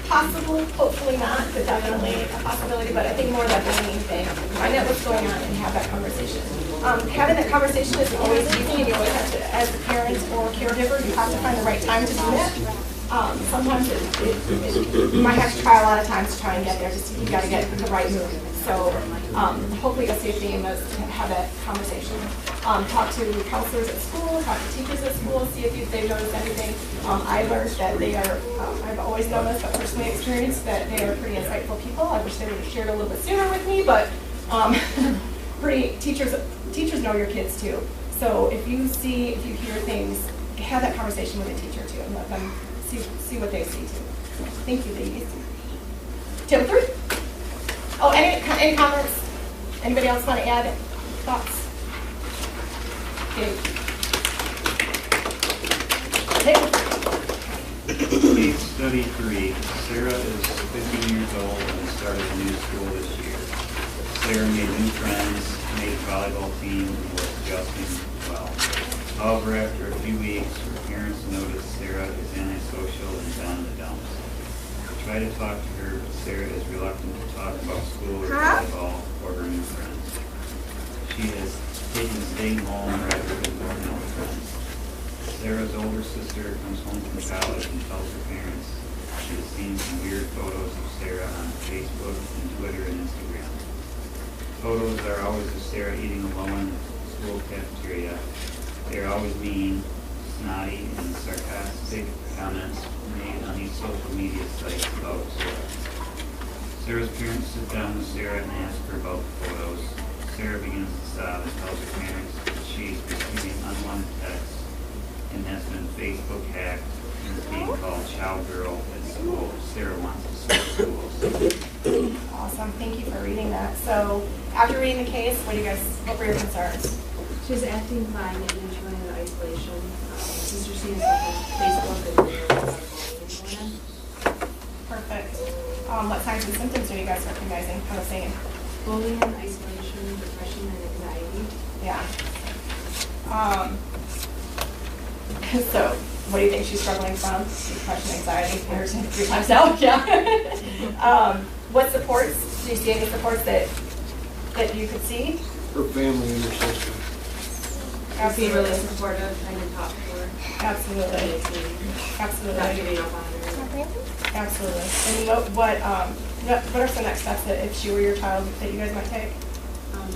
possible, hopefully not, but definitely a possibility, but I think more that bullying thing. Find out what's going on and have that conversation. Having that conversation is always easy, and you always have to, as a parent or caregiver, you have to find the right time to do that. Sometimes you might have to try a lot of times to try and get there, just you got to get the right move. So hopefully you'll see if the aim is to have that conversation. Talk to counselors at school, talk to teachers at school, see if they've noticed anything. I learned that they are, I've always known this, but personally experienced that they are pretty insightful people. I wish they would have shared a little bit sooner with me, but teachers know your kids too. So if you hear things, have that conversation with a teacher too and let them see what they see too. Thank you, ladies. Tip 3? Oh, any comments? Anybody else want to add thoughts? Okay. Case study 3. Sarah is 15 years old and started a new school this year. Sarah made new friends, made a volleyball team, and was adjusting well. However, after a few weeks, her parents noticed Sarah is antisocial and down in the dumps. I try to talk to her, but Sarah is reluctant to talk about school or volleyball or her new friends. She has taken staying home rather than going out with friends. Sarah's older sister comes home from college and tells her parents she has seen some weird photos of Sarah on Facebook and Twitter and Instagram. Photos are always of Sarah eating alone in the school cafeteria. They are always mean, snotty, and sarcastic comments made on these social media sites about Sarah. Sarah's parents sit down with Sarah and ask her about the photos. Sarah begins to sob and tells her parents that she is receiving unwanted texts and has been Facebook hacked and is being called child girl at school. Sarah wants to switch schools. Awesome, thank you for reading that. So, after reading the case, what were your concerns? She's acting fine and enjoying the isolation. Sister seeing stuff on Facebook and there's a lot of bullying going on. Perfect. What signs and symptoms are you guys recognizing, kind of saying? Bullying, isolation, depression, and anxiety. Yeah. So, what do you think she's struggling from? Depression, anxiety, there's 3 times out, yeah. What supports, do you see any supports that you could see? Her family and her sister. Being really supportive, trying to talk to her. Absolutely. Absolutely. Not giving up on her. Absolutely. And what are some next steps that if she were your child that you guys might take?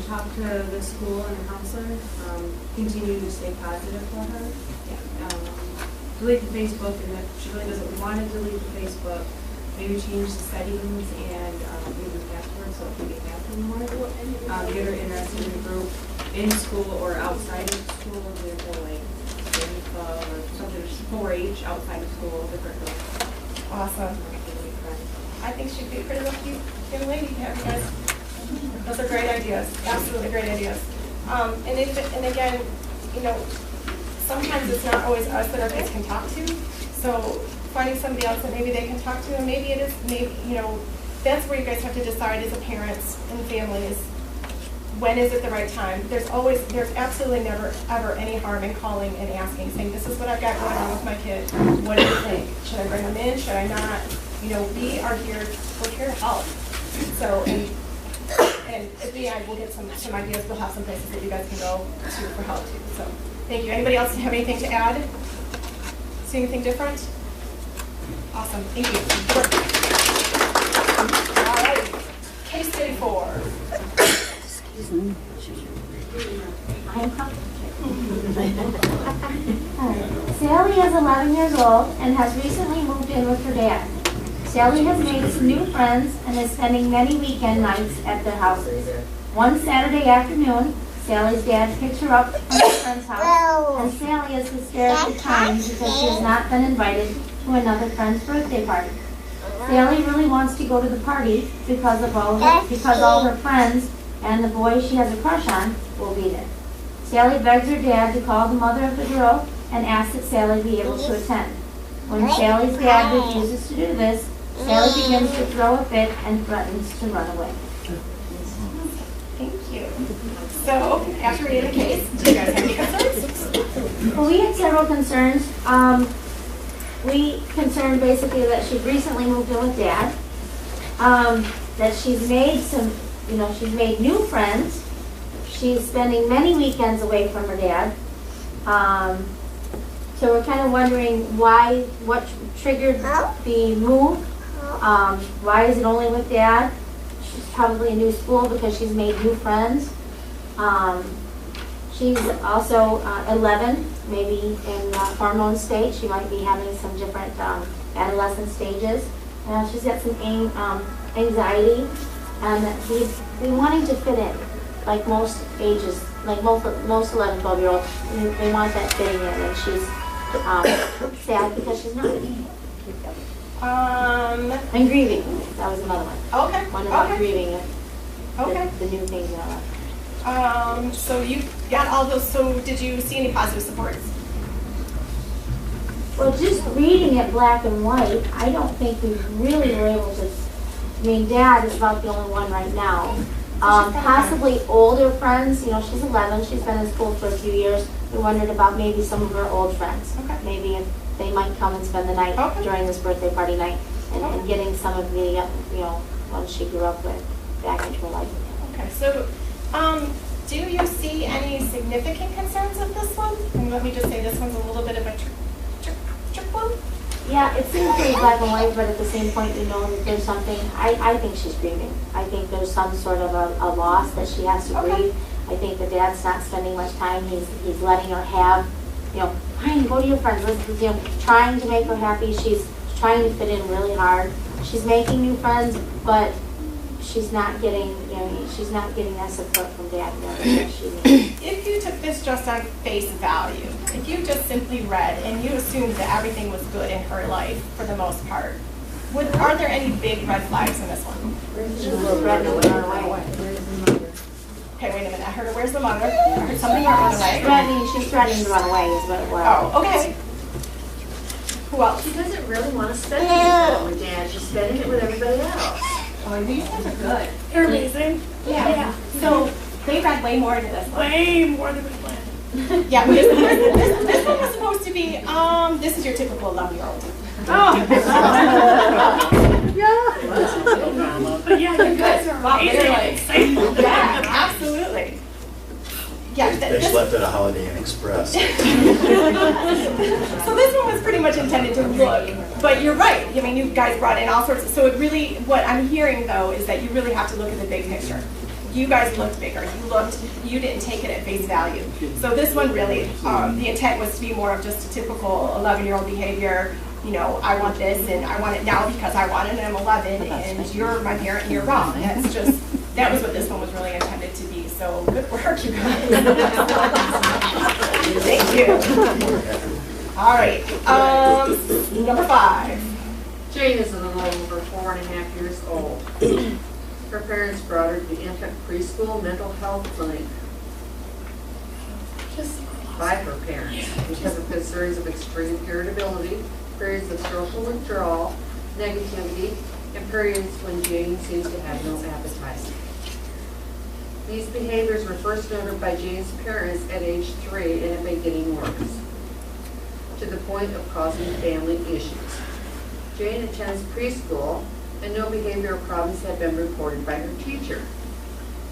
Talk to the school and the counselor. Continue to stay positive for her. Delete the Facebook, and if she really doesn't want to delete the Facebook, maybe change the settings and maybe the password so it can get hacked anymore. Get her interested in a group in school or outside of school. There's no like club or something 4-H outside of school, different groups. Awesome. I think she'd be a pretty lucky young lady to have you guys. Those are great ideas. Absolutely great ideas. And again, you know, sometimes it's not always us that our kids can talk to. So finding somebody else that maybe they can talk to, and maybe it is, maybe, you know, that's where you guys have to decide as a parents and families, when is it the right time? There's absolutely never, ever any harm in calling and asking, saying, this is what I've got going on with my kid. What do you think? Should I bring them in? Should I not? You know, we're here to help. So, and at the end, we'll get some ideas. We'll have some places that you guys can go to for help too. So, thank you. Anybody else have anything to add? See anything different? Awesome. Thank you. All right. Case study 4. Sally is 11 years old and has recently moved in with her dad. Sally has made some new friends and is spending many weekend nights at their houses. One Saturday afternoon, Sally's dad picks her up from her friend's house, and Sally is hysterically crying because she has not been invited to another friend's birthday party. Sally really wants to go to the party because all her friends and the boy she has a crush on will be there. Sally begs her dad to call the mother of the girl and asks that Sally be able to attend. When Sally's dad refuses to do this, Sally begins to throw a fit and threatens to run away. Thank you. So, after reading the case, do you guys have any concerns? Well, we had several concerns. We concerned basically that she'd recently moved in with Dad, that she's made she's made new friends. She's spending many weekends away from her dad. So we're kind of wondering what triggered the move. Why is it only with Dad? She's probably a new school because she's made new friends. She's also 11, maybe in hormone state. She might be having some different adolescent stages. She's got some anxiety and be wanting to fit in, like most ages, like most 11, 12-year-olds. They want that fitting in, and she's sad because she's not. And grieving. That was another one. Okay. One about grieving. Okay. The new things in her life. So you got all those. So did you see any positive supports? Well, just reading it black and white, I don't think we really were able to. I mean, Dad is about the only one right now. Possibly older friends. You know, she's 11. She's been in school for a few years. We wondered about maybe some of her old friends. Okay. Maybe if they might come and spend the night during this birthday party night, and getting some of the ones she grew up with back into her life. Okay. So, Do you see any significant concerns with this one? And let me just say this one's a little bit of a trick one. Yeah, it seems pretty black and white, but at the same point, you know that there's something, I think she's grieving. I think there's some sort of a loss that she has to grieve. I think the dad's not spending much time, he's letting her have, fine, go to your friends, let's, trying to make her happy. She's trying to fit in really hard. She's making new friends, but she's not getting, she's not getting that support from dad. If you took this just on face value, if you just simply read and you assumed that everything was good in her life for the most part, are there any big red flags in this one? Okay, wait a minute. I heard her, where's the mother? I heard something about run away. She's threatening to run away is what it was. Oh, okay. Who else? She doesn't really want to spend it with dad. She's spending it with everybody else. Oh, these guys are good. They're amazing. Yeah. So they read way more into this one. Way more than we planned. Yeah, this one was supposed to be, this is your typical 11-year-old. Oh. But yeah, you guys are amazing. Yeah, absolutely. Yeah, They slept at a Holiday Inn Express. So this one was pretty much intended to look, but you're right. I mean, you guys brought in all sorts of, so it really, what I'm hearing though is that you really have to look at the big picture. You guys looked bigger. You didn't take it at face value. So this one really, the intent was to be more of just a typical 11-year-old behavior. I want this and I want it now because I want it and I'm 11 and you're my parent and you're wrong. That's just, that was what this one was really intended to be. So good work, you guys. Thank you. All right, number 5. Jane is a little over 4.5 years old. Her parents brought her to the infant preschool mental health clinic by her parents because of concerns of extreme irritability, periods of social withdrawal, negativity, and periods when Jane seems to have no appetite. These behaviors were first noted by Jane's parents at age 3 and have been getting worse, to the point of causing family issues. Jane attends preschool and no behavioral problems have been reported by her teacher.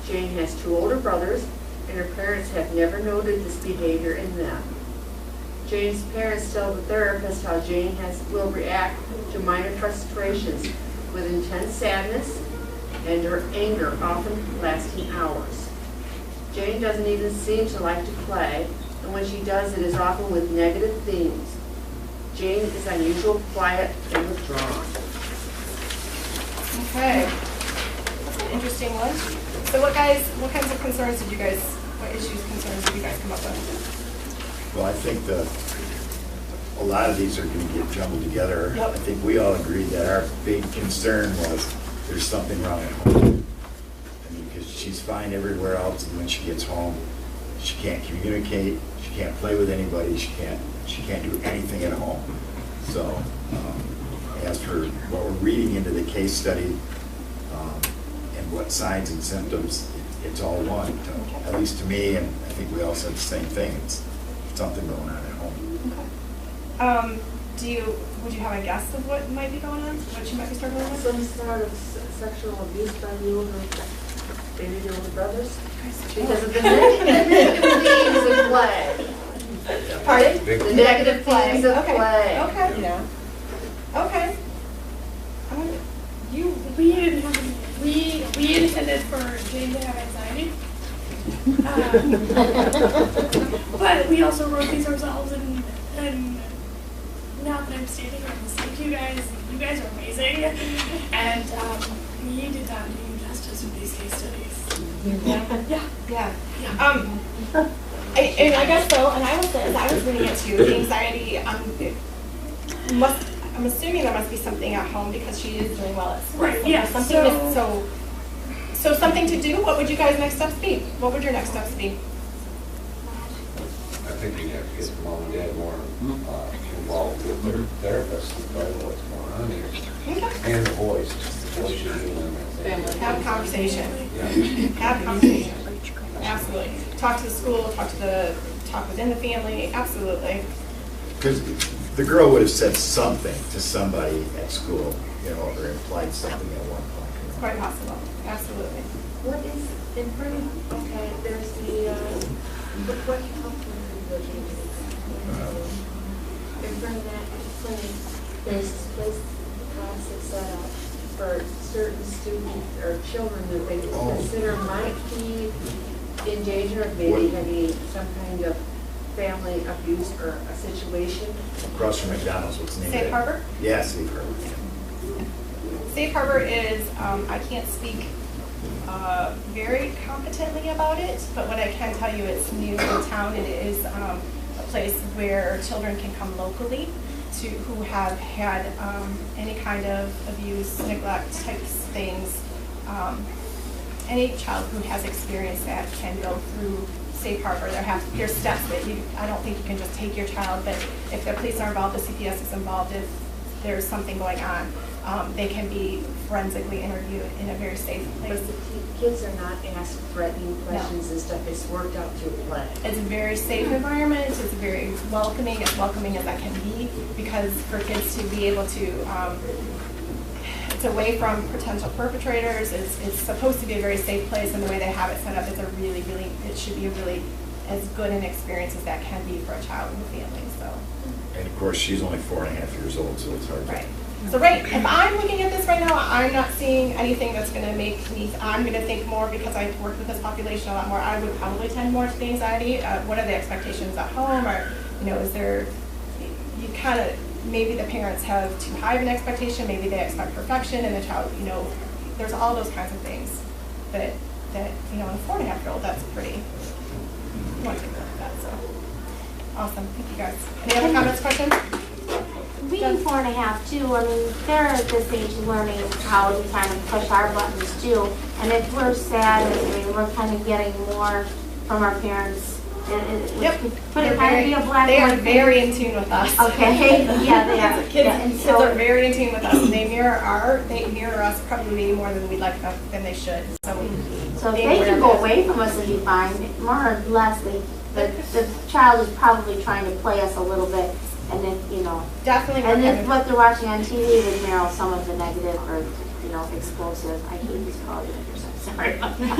Jane has 2 older brothers and her parents have never noted this behavior in them. Jane's parents tell the therapist how Jane will react to minor frustrations with intense sadness and her anger often lasting hours. Jane doesn't even seem to like to play, and when she does, it is often with negative themes. Jane is unusual, quiet, and withdrawn. Okay, that's an interesting one. So what kinds of concerns did you guys, what concerns did you guys come up with? Well, I think a lot of these are going to get jumbled together. Yep. I think we all agreed that our big concern was there's something wrong at home. I mean, because she's fine everywhere else, and when she gets home, she can't communicate, she can't play with anybody, she can't do anything at home. So, as for what we're reading into the case study and what signs and symptoms, it's all one. At least to me, and I think we all said the same thing. It's something going on at home. Okay. Would you have a guess of what might be going on? What you might be struggling with? Some sort of sexual abuse by the older brothers. Because of the negative themes of play. Pardon? The negative themes of Okay. play. Okay. Yeah. Okay. We intended for Jane to have anxiety. But we also wrote these ourselves, and now that I'm standing here listening to you guys are amazing. And we did not do justice with these case studies. Yeah. I guess so, and I was as I was reading it too, the anxiety, I'm assuming there must be something at home because she is doing well at school. Right, yeah. So something to do, what would you guys' next steps be? What would your next steps be? I think you have to get mom and dad more involved with their therapist to find out what's going on here. Okay. And the boys. The boys should be in that. Have a conversation. Yeah. Have a conversation. Absolutely. Talk to the school, talk within the family, absolutely. Because the girl would have said something to somebody at school, or implied something at one point. quite possible, absolutely. What is, in front of, okay, there's what counseling are you looking at? In front of that clinic, there's this place, classes set up for certain students or children that they consider might be in danger of maybe having some kind of family abuse or a situation. Across from McDonald's, what's the name of it? Safe Harbor? Yeah, Safe Harbor. Safe Harbor is, I can't speak very competently about it, but what I can tell you, it's new in town. It is a place where children can come locally who have had any kind of abuse, neglect types things. Any child who has experienced that can go through Safe Harbor. There's steps that I don't think you can just take your child, but if the police are involved, the CPS is involved, if there's something going on, they can be forensically interviewed in a very safe place. But the kids are not asked threatening questions and stuff, it's worked out through play. It's a very safe environment, it's very welcoming, as welcoming as that can be, because for kids to be able to, it's away from potential perpetrators, it's supposed to be a very safe place, and the way they have it set up is it should be a really as good an experience as that can be for a child and a family, so. And of course, she's only 4.5 years old, so it's hard to. Right. So if I'm looking at this right now, I'm not seeing anything that's going to make me, I'm going to think more because I've worked with this population a lot more, I would probably tend more to the anxiety. What are the expectations at home? Or, is there, you kind of, maybe the parents have too high of an expectation, maybe they expect perfection, and the child, there's all those kinds of things that in a 4.5-year-old, that's pretty, you want to think about that, so. Awesome, thank you guys. Any other comments, questions? Being 4.5 too, I mean, they're at this age learning how to kind of push our buttons too. And if we're sad, I mean, we're kind of getting more from our parents. Yep. But it kind of be a black They are white very in tune with us. Okay, yeah, they are. Kids are very in tune with us. And they mirror us probably more than we'd like than they should. So if they can go away from us and be fine, more or less, the child is probably trying to play us a little bit. And then, definitely. And then what they're watching on TV would mirror some of the negative or, explosive. I hate these colors. I'm sorry about that.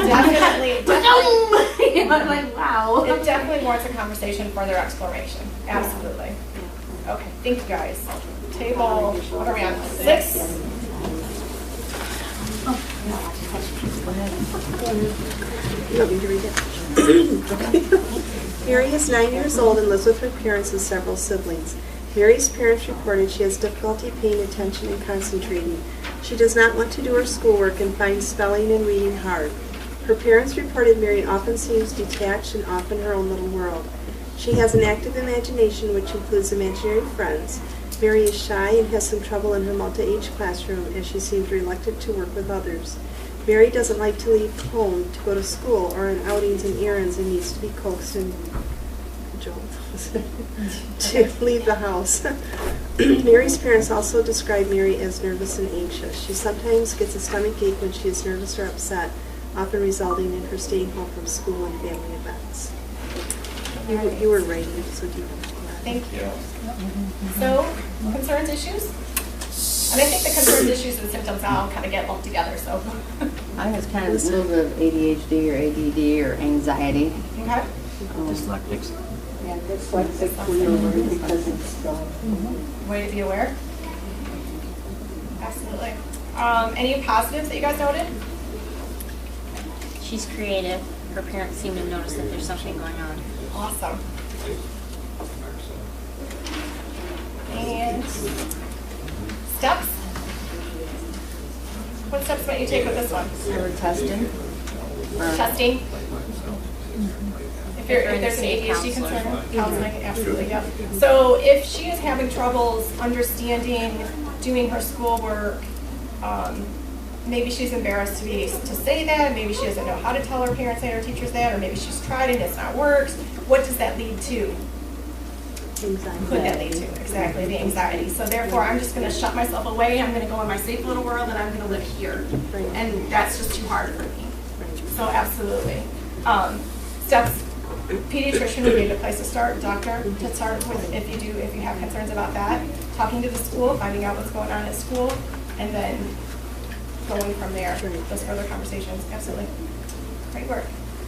Definitely. I'm like, wow. It definitely warrants a conversation for their exploration. Absolutely. Okay, thank you guys. Table, what are we on? 6? You want me to read it? Mary is 9 years old and lives with her parents and several siblings. Mary's parents reported she has difficulty paying attention and concentrating. She does not want to do her schoolwork and finds spelling and reading hard. Her parents reported Mary often seems detached and off in her own little world. She has an active imagination, which includes imaginary friends. Mary is shy and has some trouble in her multi-age classroom, as she seems reluctant to work with others. Mary doesn't like to leave home to go to school or on outings and errands and needs to be coaxed and to leave the house. Mary's parents also describe Mary as nervous and anxious. She sometimes gets a stomach ache when she is nervous or upset, often resulting in her staying home from school and family events. You were right. So thank you. So, concerns, issues? And I think the concerns, issues, and symptoms all kind of get lumped together, so. I was kind of a little bit of ADHD or ADD or anxiety. Okay. Dyslexics. Yeah, dyslexic, we are worried because it's Way to be aware. Absolutely. Any positives that you guys noted? She's creative. Her parents seem to notice that there's something going on. Awesome. And steps? What steps might you take with this one? testing. Testing? If there's an ADHD concern, counseling, absolutely, yep. So if she is having troubles understanding, doing her schoolwork, maybe she's embarrassed to say that, maybe she doesn't know how to tell her parents and her teachers that, or maybe she's tried and it's not worked, what does that lead to? Anxiety. Could that lead to? Exactly, the anxiety. So therefore, I'm just going to shut myself away, I'm going to go in my safe little world, and I'm going to live here. And that's just too hard for me. So absolutely. Steps. Pediatrician would be a good place to start. Doctor to start with if you have concerns about that. Talking to the school, finding out what's going on at school, and then going from there, those further conversations, absolutely. Great work.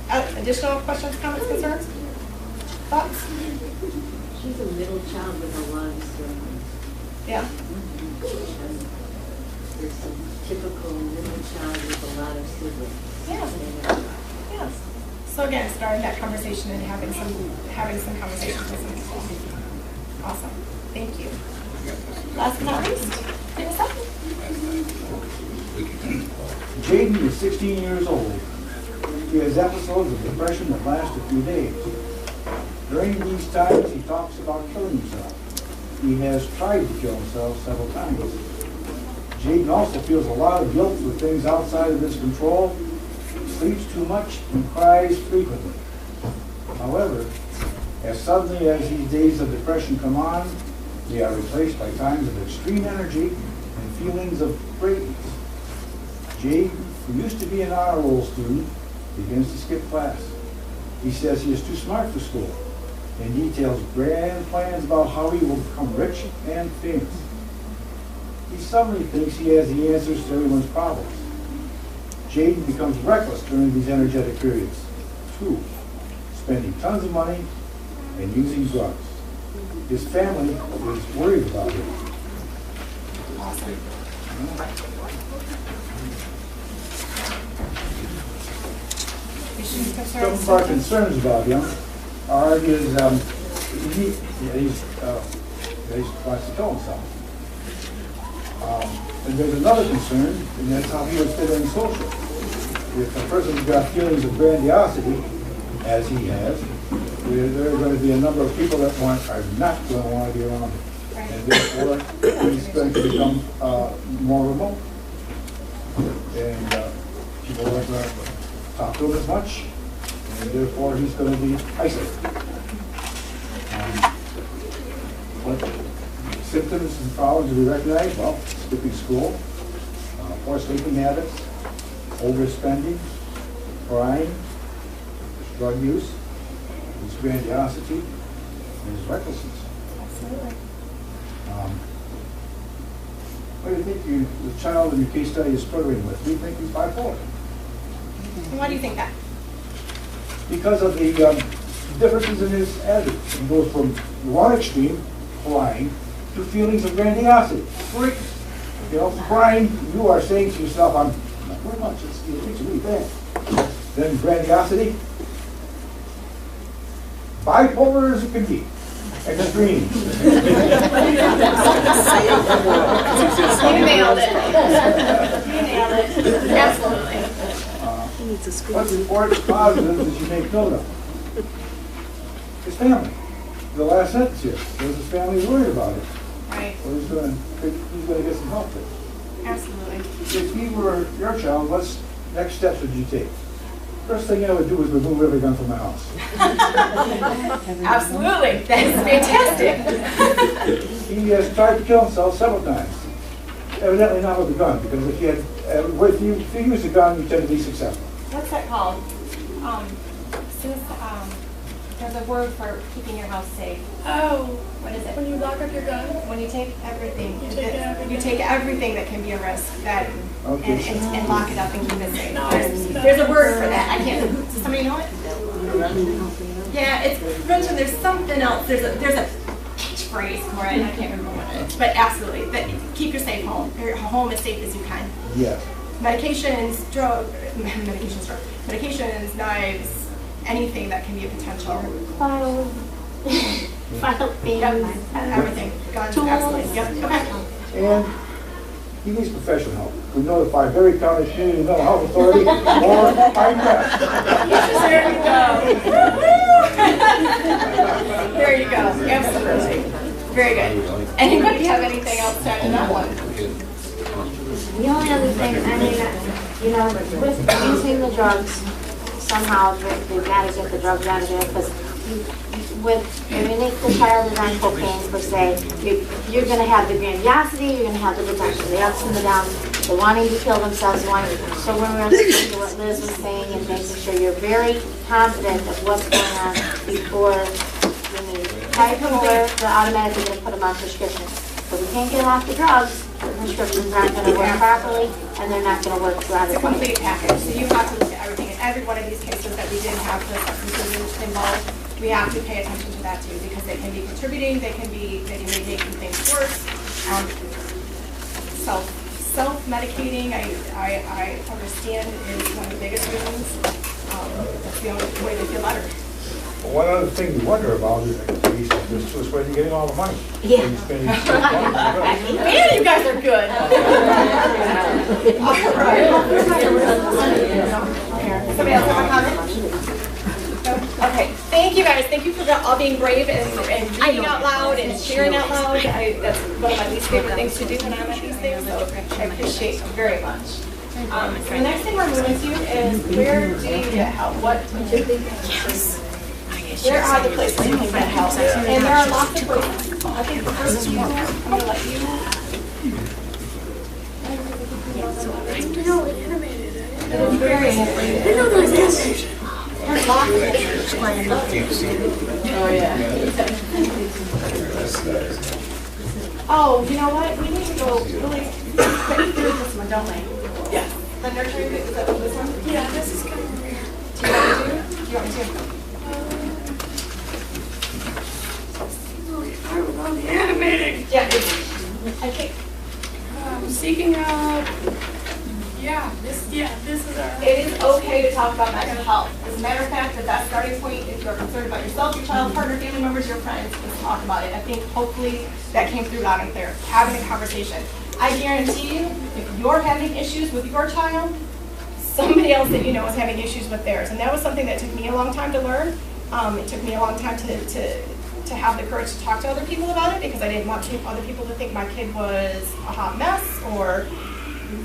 Additional questions, comments, concerns? Thoughts? She's a middle child with a lot of siblings. Yeah. There's some typical middle child with a lot of siblings. Yeah. Yes. So again, starting that conversation and having some conversations with some people. Awesome. Thank you. Last but not least, Vanessa? Jaden is 16 years old. He has episodes of depression that last a few days. During these times, he talks about killing himself. He has tried to kill himself several times. Jaden also feels a lot of guilt for things outside of his control, sleeps too much, and cries frequently. However, as suddenly as these days of depression come on, they are replaced by times of extreme energy and feelings of greatness. Jaden, who used to be an honor roll student, begins to skip class. He says he is too smart for school and details grand plans about how he will become rich and famous. He suddenly thinks he has the answers to everyone's problems. Jaden becomes reckless during these energetic periods. 2, spending tons of money and using drugs. His family is worried about him. Some of our concerns about him are he wants to kill himself. And there's another concern, and that's how he would fit in social. If a person's got feelings of grandiosity, as he has, there are going to be a number of people that are not going to want to be around him. And therefore, he's going to become more remote. And people aren't going to talk to him as much, and therefore he's going to be isolated. What symptoms and problems do we recognize? Well, skipping school, poor sleeping habits, overspending, crying, drug use, his grandiosity, and his recklessness. Absolutely. What do you think the child in your case study is struggling with? Do you think he's bipolar? And why do you think that? Because of the differences in his attitude. He goes from one extreme, crying, to feelings of grandiosity. Great. You know, crying, you are saying to yourself, I'm not very much, it's really bad. Then grandiosity, bipolar as it can be. Extreme. You nailed it. You nailed it. Absolutely. What's important, positive that you make note of? His family. The last sentence here. Does his family worried about it? Right. Or he's going to get some help there. Absolutely. If he were your child, what next steps would you take? First thing I would do is remove every gun from my house. Absolutely. That is fantastic. He has tried to kill himself several times. Evidently not with a gun, because if you use a gun, you tend to be successful. What's that called? There's a word for keeping your house safe. Oh, what is it? When you lock up your gun? When you take everything. You take everything that can be a risk and lock it up and keep it safe. There's a word for that. I can't. Does somebody know it? Yeah, it's prevention. There's something else. There's a catchphrase for it. I can't remember what it is. But absolutely, keep your safe home. Your home as safe as you can. Yes. Medications, medications, knives, anything that can be a potential. File things. Everything. Guns, absolutely. Yep. Okay. And he needs professional help. We notify Berry County Community Mental Health Authority or IMAP. There you go. Absolutely. Very good. Anybody have anything else to add to that one? The only other thing, I mean, with using the drugs, somehow they've got to get the drugs out of there, because if the child is on cocaine per se, you're going to have the grandiosity, you're going to have the depression, the ups and the downs, the wanting to kill themselves, so when we're listening to what Liz was saying and making sure you're very confident of what's going on before you need bipolar, they're automatically going to put them on prescription. So we can't get them off the drugs prescriptions aren't gonna work properly, and they're not gonna work throughout It's the a complete package, so you have to look at everything. In every one of these cases that we did have the substance abuse involved, we have to pay attention to that too, because they can be contributing, they may be making things worse. Self-medicating, I understand is one of the biggest reasons. That's the only way they feel better. Well, one other thing you wonder about is just where you're getting all the money. Yeah. You're spending so much money. Man, you guys are good. All right. Somebody else have a comment? Okay, thank you guys. Thank you for all being brave and reading out loud and sharing out loud. That's one of my least favorite things to do when I'm at these things, so I appreciate you very much. So the next thing we're moving to is where do you get help? What do you think? Where are the places you can get help? And there are lots of places. I think the first few, I'm going to let you. It is very animated. I know there's animation. There's lots of pictures. Oh, yeah. Oh, you know what? We need to go really quick through this one, don't we? Yeah. The nurturing, is that this one? Yeah, this is coming over here. Do you want me to? Do you want me to? I was on the animating. Yeah, I think. Seeking out. This is our. It is okay to talk about mental health. As a matter of fact, at that starting point, if you're concerned about yourself, your child, partner, family members, your friends, let's talk about it. I think hopefully that came through loud and clear. Having a conversation. I guarantee you, if you're having issues with your child, somebody else that you know is having issues with theirs. And that was something that took me a long time to learn. It took me a long time to have the courage to talk to other people about it, because I didn't want other people to think my kid was a hot mess or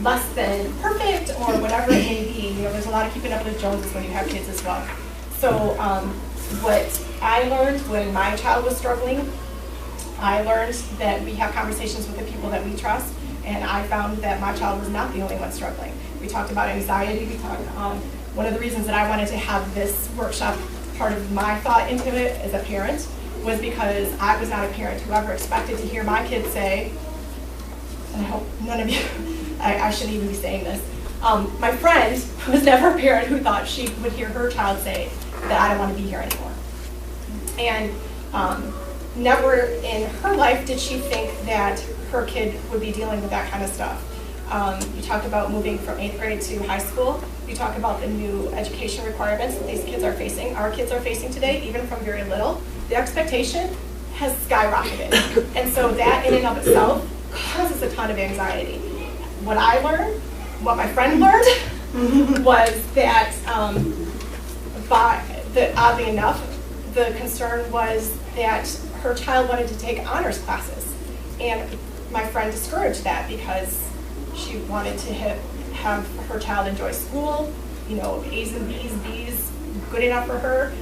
less than perfect or whatever it may be. You know, there's a lot of keeping up with Joneses when you have kids as well. So what I learned when my child was struggling, I learned that we have conversations with the people that we trust, and I found that my child was not the only one struggling. We talked about anxiety. We talked one of the reasons that I wanted to have this workshop, part of my thought into it as a parent, was because I was not a parent who ever expected to hear my kids say, and I hope none of you, I shouldn't even be saying this. My friend was never a parent who thought she would hear her child say that I don't want to be here anymore. And never in her life did she think that her kid would be dealing with that kind of stuff. You talked about moving from 8th grade to high school. You talk about the new education requirements that these kids are facing, our kids are facing today, even from very little. The expectation has skyrocketed. And so that in and of itself causes a ton of anxiety. What I learned, what my friend learned, was that oddly enough, the concern was that her child wanted to take honors classes. And my friend discouraged that because she wanted to have her child enjoy school, you know, A's and B's, good enough for her.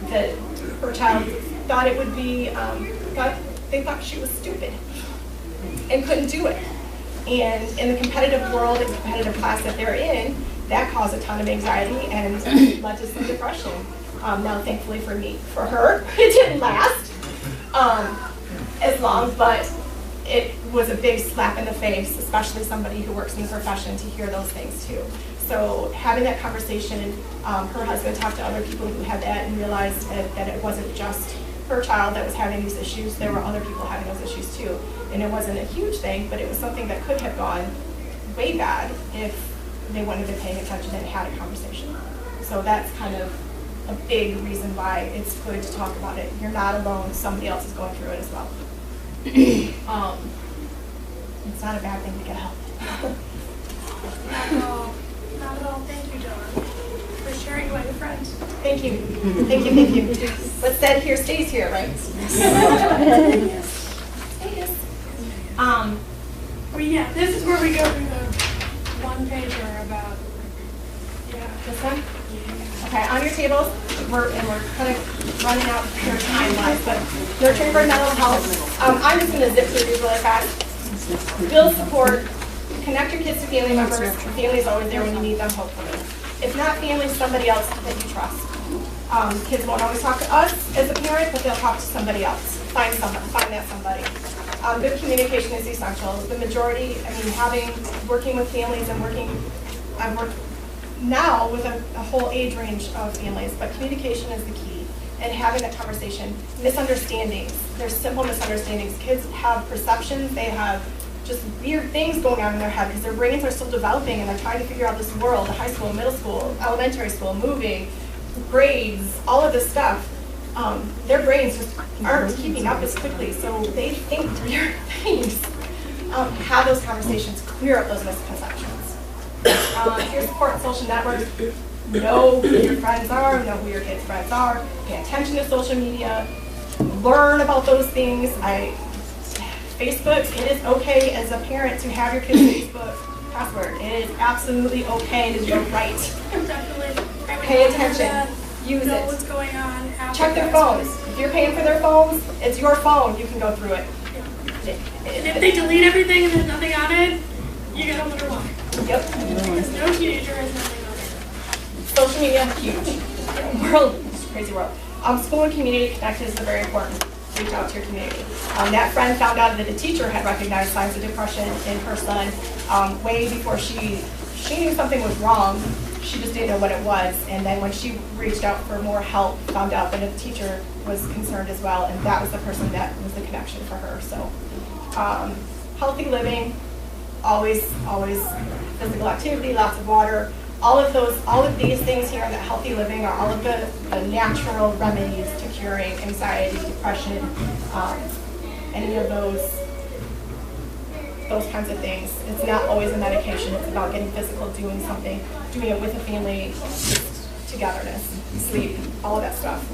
That her child thought it would be, they thought she was stupid and couldn't do it. And in the competitive world and competitive class that they're in, that caused a ton of anxiety and led to some depression. Now, thankfully for her, it didn't last as long, but it was a big slap in the face, especially somebody who works in the profession, to hear those things too. So having that conversation, her husband talked to other people who had that and realized that it wasn't just her child that was having these issues. There were other people having those issues too. And it wasn't a huge thing, but it was something that could have gone way bad if they wouldn't have been paying attention and had a conversation. So that's kind of a big reason why it's good to talk about it. You're not alone. Somebody else is going through it as well. It's not a bad thing to get help. Not at all. Thank you, John, for sharing like a friend. Thank you. Thank you, thank you. What's said here stays here, right? Yes. Well, yeah, this is where we go through the one pager about, This one? Okay, on your tables, we're kind of running out here time-wise, but nurturing for mental health. I'm just going to zip through these really fast. Build support. Connect your kids to family members. Family is always there when you need them, hopefully. If not family, somebody else that you trust. Kids won't always talk to us as a parent, but they'll talk to somebody else. Find that somebody. Good communication is essential. The majority, working with families and I've worked now with a whole age range of families, but communication is the key. And having that conversation. Misunderstandings. There's simple misunderstandings. Kids have perceptions. They have just weird things going on in their head because their brains are still developing and they're trying to figure out this world, high school, middle school, elementary school, moving, grades, all of this stuff. Their brains just aren't keeping up as quickly, so they think weird things. Have those conversations, clear up those misconceptions. Your support social networks. Know who your friends are, know who your kids' friends are, pay attention to social media, learn about those things. Facebook, it is okay as a parent to have your kids' Facebook password. It is absolutely okay. It is your right. Definitely. Pay attention. Use know it. What's going on. Check their phones. If you're paying for their phones, it's your phone. You can go through it. And if they delete everything and there's nothing on it, you gotta wonder why. Yep. Because no teenager has nothing on it. Social media, huge. World, it's a crazy world. School and community connected is very important. Reach out to your community. That friend found out that a teacher had recognized signs of depression in her son way before she knew something was wrong. She just didn't know what it was. And then when she reached out for more help, found out that a teacher was concerned as well, and that was the person that was the connection for her. So, healthy living, always physical activity, lots of water. All of these things here in that healthy living are all of the natural remedies to curing anxiety, depression, any of those kinds of things. It's not always a medication. It's about getting physical, doing something, doing it with a family, togetherness, sleep, all of that stuff.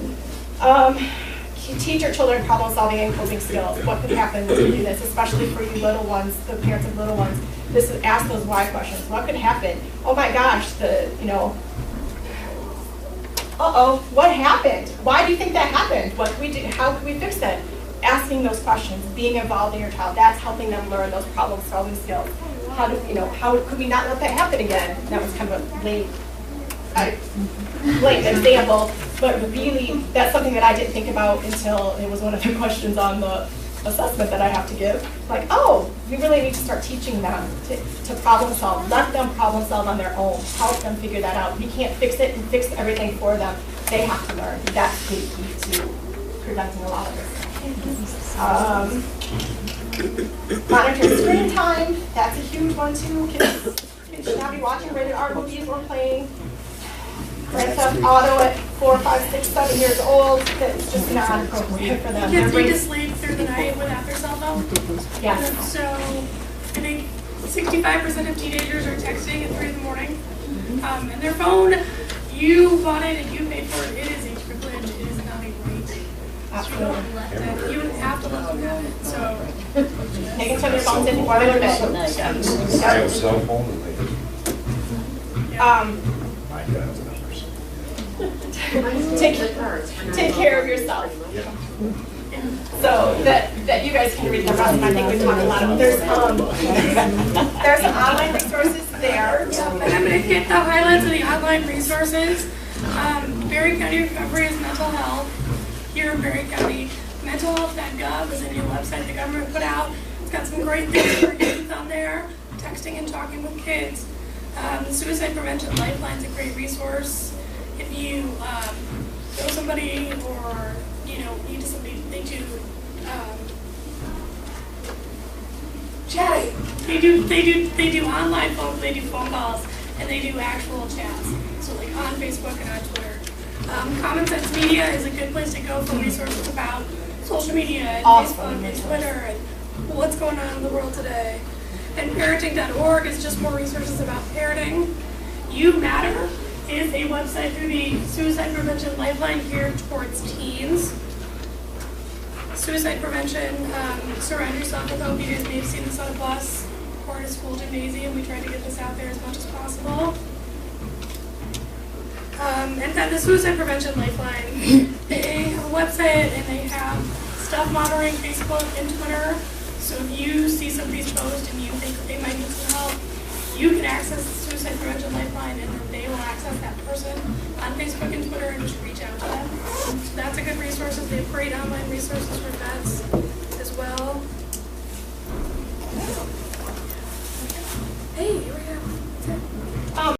Teach your children problem solving and coping skills. What could happen when you do this, especially for you little ones, the parents of little ones. This is ask those why questions. What could happen? Oh my gosh, what happened? Why do you think that happened? What could we do? How could we fix that? Asking those questions, being involved in your child, that's helping them learn those problem solving skills. How could we not let that happen again? That was kind of a late example, but really that's something that I didn't think about until it was one of the questions on the assessment that I have to give. Like, oh, we really need to start teaching them to problem solve. Let them problem solve on their own. Help them figure that out. We can't fix it and fix everything for them. They have to learn. That's the key to preventing a lot of this. Monitor screen time. That's a huge one too. Kids should not be watching rated R movies or playing Grand Theft Auto at 4, 5, 6, 7 years old. That's just not appropriate for them. Kids need to sleep through the night without their cell phone. Yes. And so I think 65% of teenagers are texting at 3 in the morning. And their phone, you bought it and you paid for it. It is a privilege. It is not a right. Absolutely. You have to let them have it. So they can turn their phones in before they go to bed. I have a cell phone and Take care of yourself. So that you guys can read the rest. I think we've talked a lot about. There's some online resources there. And I'm going to hit the highlights of the online resources. Berry County Recovery is mental health. Here in Berry County, mentalhealth.gov is a new website the government put out. It's got some great things for kids on there, texting and talking with kids. The Suicide Prevention Lifeline is a great resource. If you know somebody or need somebody, they do chatting. They do online phone. They do phone calls and they do actual chats. So like on Facebook and on Twitter. Common Sense Media is a good place to go for resources about social media and Facebook and Twitter and what's going on in the world today. And parenting.org is just more resources about parenting. You Matter is a website through the Suicide Prevention Lifeline geared towards teens. Suicide prevention, surround yourself with hope. You guys may have seen this on a bus or at a school gymnasium. We try to get this out there as much as possible. And then the Suicide Prevention Lifeline, they have a website and they have stuff monitoring Facebook and Twitter. So if you see somebody's post and you think they might need some help, you can access the Suicide Prevention Lifeline and then they will access that person on Facebook and Twitter and just reach out to them. So that's a good resource. They have great online resources for vets as well. Hey, here we go.